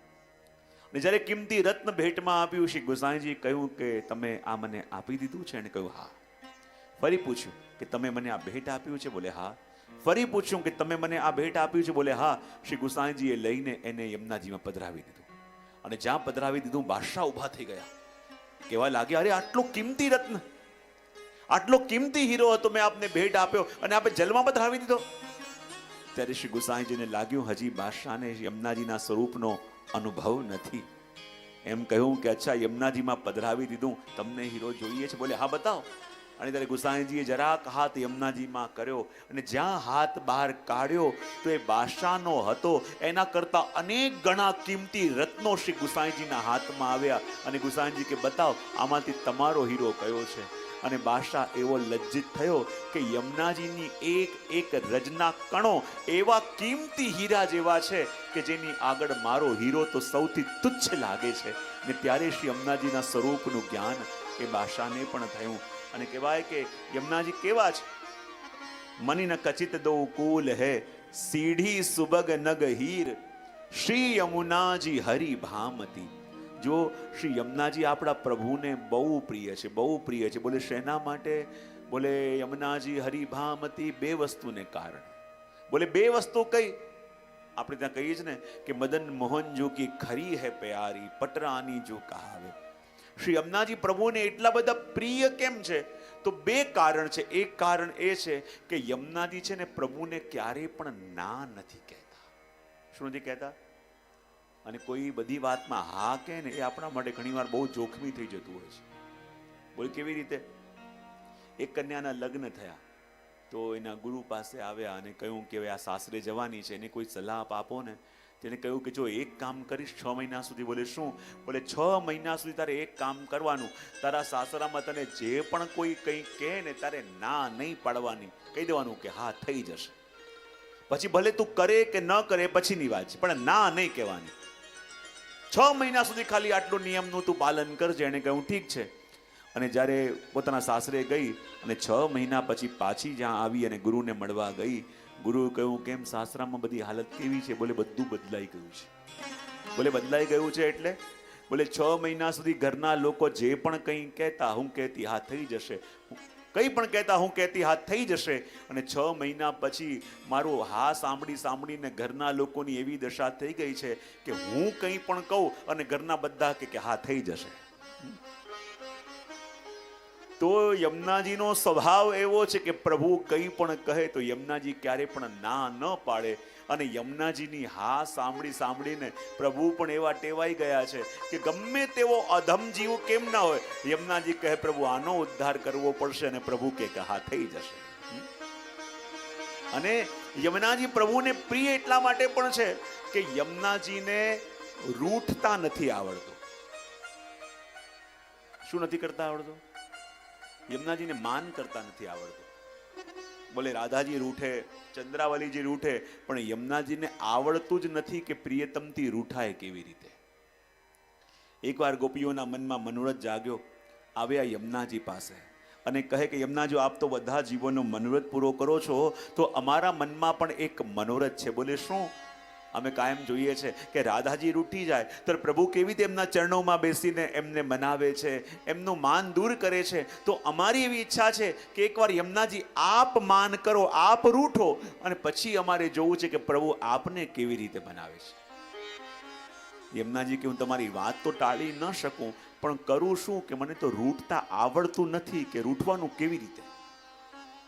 અને જ્યારે કિંમતી રત્ન ભેટમાં આપ્યું, શ્રી ગુસાઈજી કહ્યું કે તમે આ મને આપી દીધું છે? અને કહ્યું હા. ફરી પૂછ્યું કે તમે મને આ ભેટ આપ્યું છે? બોલે હા. ફરી પૂછ્યું કે તમે મને આ ભેટ આપ્યું છે? બોલે હા. શ્રી ગુસાઈજીએ લઈને એને યમુનાજીમાં પધરાવી દીધું અને જ્યાં પધરાવી દીધું બાદશાહ ઊભા થઈ ગયા, કહેવા લાગ્યા, અરે આટલો કિંમતી રત્ન, આટલો કિંમતી હીરો હતો, મેં આપને ભેટ આપ્યો અને આપે જલમાં પધરાવી દીધો. ત્યારે શ્રી ગુસાઈજીને લાગ્યું હજી બાદશાહને યમુનાજીના સ્વરૂપનો અનુભવ નથી. એમ કહ્યું કે અચ્છા, યમુનાજીમાં પધરાવી દીધું, તમને હીરો જોઈએ છે? બોલે હા, બતાવો. અને ત્યારે ગુસાઈજીએ જરાક હાથ યમુનાજીમાં કર્યો અને જ્યાં હાથ બહાર કાઢ્યો તો એ બાદશાહનો હતો એના કરતા અનેક ગણા કિંમતી રત્નો શ્રી ગુસાઈજીના હાથમાં આવ્યા અને ગુસાઈજી કે બતાવો આમાંથી તમારો હીરો કયો છે? અને બાદશાહ એવો લજ્જિત થયો કે યમુનાજીની એક એક રજના કણો એવા કિંમતી હીરા જેવા છે કે જેની આગળ મારો હીરો તો સૌથી તુચ્છ લાગે છે. ને ત્યારે શ્રી યમુનાજીના સ્વરૂપનું જ્ઞાન એ બાદશાહને પણ થયું અને કહેવાય કે યમુનાજી કેવા છે? મની ન કચિત દો કુલ હૈ, સીઢી સુબગ નગ હીર, શ્રી યમુનાજી હરિ ભામતી. જો શ્રી યમુનાજી આપણા પ્રભુને બહુ પ્રિય છે, બહુ પ્રિય છે. બોલે શેના માટે? બોલે યમુનાજી હરિ ભામતી બે વસ્તુને કારણે. બોલે બે વસ્તુ કઈ? આપણે ત્યાં કહીએ છીએ ને કે મદન મોહન જો કી ખરી હૈ પ્યારી, પટરાની જો કહાવે. શ્રી યમુનાજી પ્રભુને એટલા બધા પ્રિય કેમ છે? તો બે કારણ છે. એક કારણ એ છે કે યમુનાજી છે ને પ્રભુને ક્યારેય પણ ના નથી કહેતા. શું નથી કહેતા? અને કોઈ બધી વાતમાં હા કે ને એ આપણા માટે ઘણીવાર બહુ જોખમી થઈ જતું હોય છે. બોલ કેવી રીતે? એક કન્યાના લગ્ન થયા તો એના ગુરુ પાસે આવ્યા અને કહ્યું કે આ સાસરે જવાની છે, એને કોઈ સલાહ આપો ને. તેને કહ્યું કે જો એક કામ કરીશ 6 મહિના સુધી. બોલે શું? બોલે 6 મહિના સુધી તારે એક કામ કરવાનું, તારા સાસરામાં તને જે પણ કોઈ કંઈ કહે ને તારે ના નહીં પાડવાની, કહી દેવાનું કે હા થઈ જશે. પછી ભલે તું કરે કે ન કરે પછીની વાત છે, પણ ના નહીં કહેવાની. 6 મહિના સુધી ખાલી આટલું નિયમનું તું પાલન કરજે. એને કહ્યું ઠીક છે. અને જ્યારે પોતાના સાસરે ગઈ અને 6 મહિના પછી પાછી જ્યાં આવી અને ગુરુને મળવા ગઈ, ગુરુએ કહ્યું કેમ સાસરામાં બધી હાલત કેવી છે? બોલે બધું બદલાઈ ગયું છે. બોલે બદલાઈ ગયું છે એટલે? બોલે 6 મહિના સુધી ઘરના લોકો જે પણ કંઈ કહેતા હું કહેતી હા થઈ જશે, કંઈ પણ કહેતા હું કહેતી હા થઈ જશે. અને 6 મહિના પછી મારું હા સાંભળીને ઘરના લોકોની એવી દશા થઈ ગઈ છે કે હું કંઈ પણ કહું અને ઘરના બધા કે હા થઈ જશે. તો યમુનાજીનો સ્વભાવ એવો છે કે પ્રભુ કંઈ પણ કહે તો યમુનાજી ક્યારે પણ ના ન પાડે. અને યમુનાજીની હા સાંભળીને પ્રભુ પણ એવા ટેવાઈ ગયા છે કે ગમે તેવો અધમ જીવ કેમ ના હોય, યમુનાજી કહે પ્રભુ આનો ઉદ્ધાર કરવો પડશે, અને પ્રભુ કે હા થઈ જશે. અને યમુનાજી પ્રભુને પ્રિય એટલા માટે પણ છે કે યમુનાજીને રૂઠતા નથી આવડતું. શું નથી કરતા આવડતું? યમુનાજીને માન કરતા નથી આવડતું. બોલે રાધાજી રૂઠે, ચંદ્રાવલીજી રૂઠે, પણ યમુનાજીને આવડતું જ નથી કે પ્રિયતમથી રૂઠાય કેવી રીતે. એકવાર ગોપીઓના મનમાં મનોરથ જાગ્યો. આવ્યા યમુનાજી પાસે અને કહે કે યમુનાજી, આપ તો બધા જીવોનો મનોરથ પૂરો કરો છો, તો અમારા મનમાં પણ એક મનોરથ છે. બોલે શું? અમે કાયમ જોઈએ છે કે રાધાજી રૂઠી જાય તો પ્રભુ કેવી રીતે એમના ચરણોમાં બેસીને એમને મનાવે છે, એમનું માન દૂર કરે છે. તો અમારી એવી ઈચ્છા છે કે એકવાર યમુનાજી આપ માન કરો, આપ રૂઠો, અને પછી અમારે જોવું છે કે પ્રભુ આપને કેવી રીતે મનાવે છે. યમુનાજી કે હું તમારી વાત તો ટાળી ન શકું, પણ કરું શું કે મને તો રૂઠતા આવડતું નથી, કે રૂઠવાનું કેવી રીતે.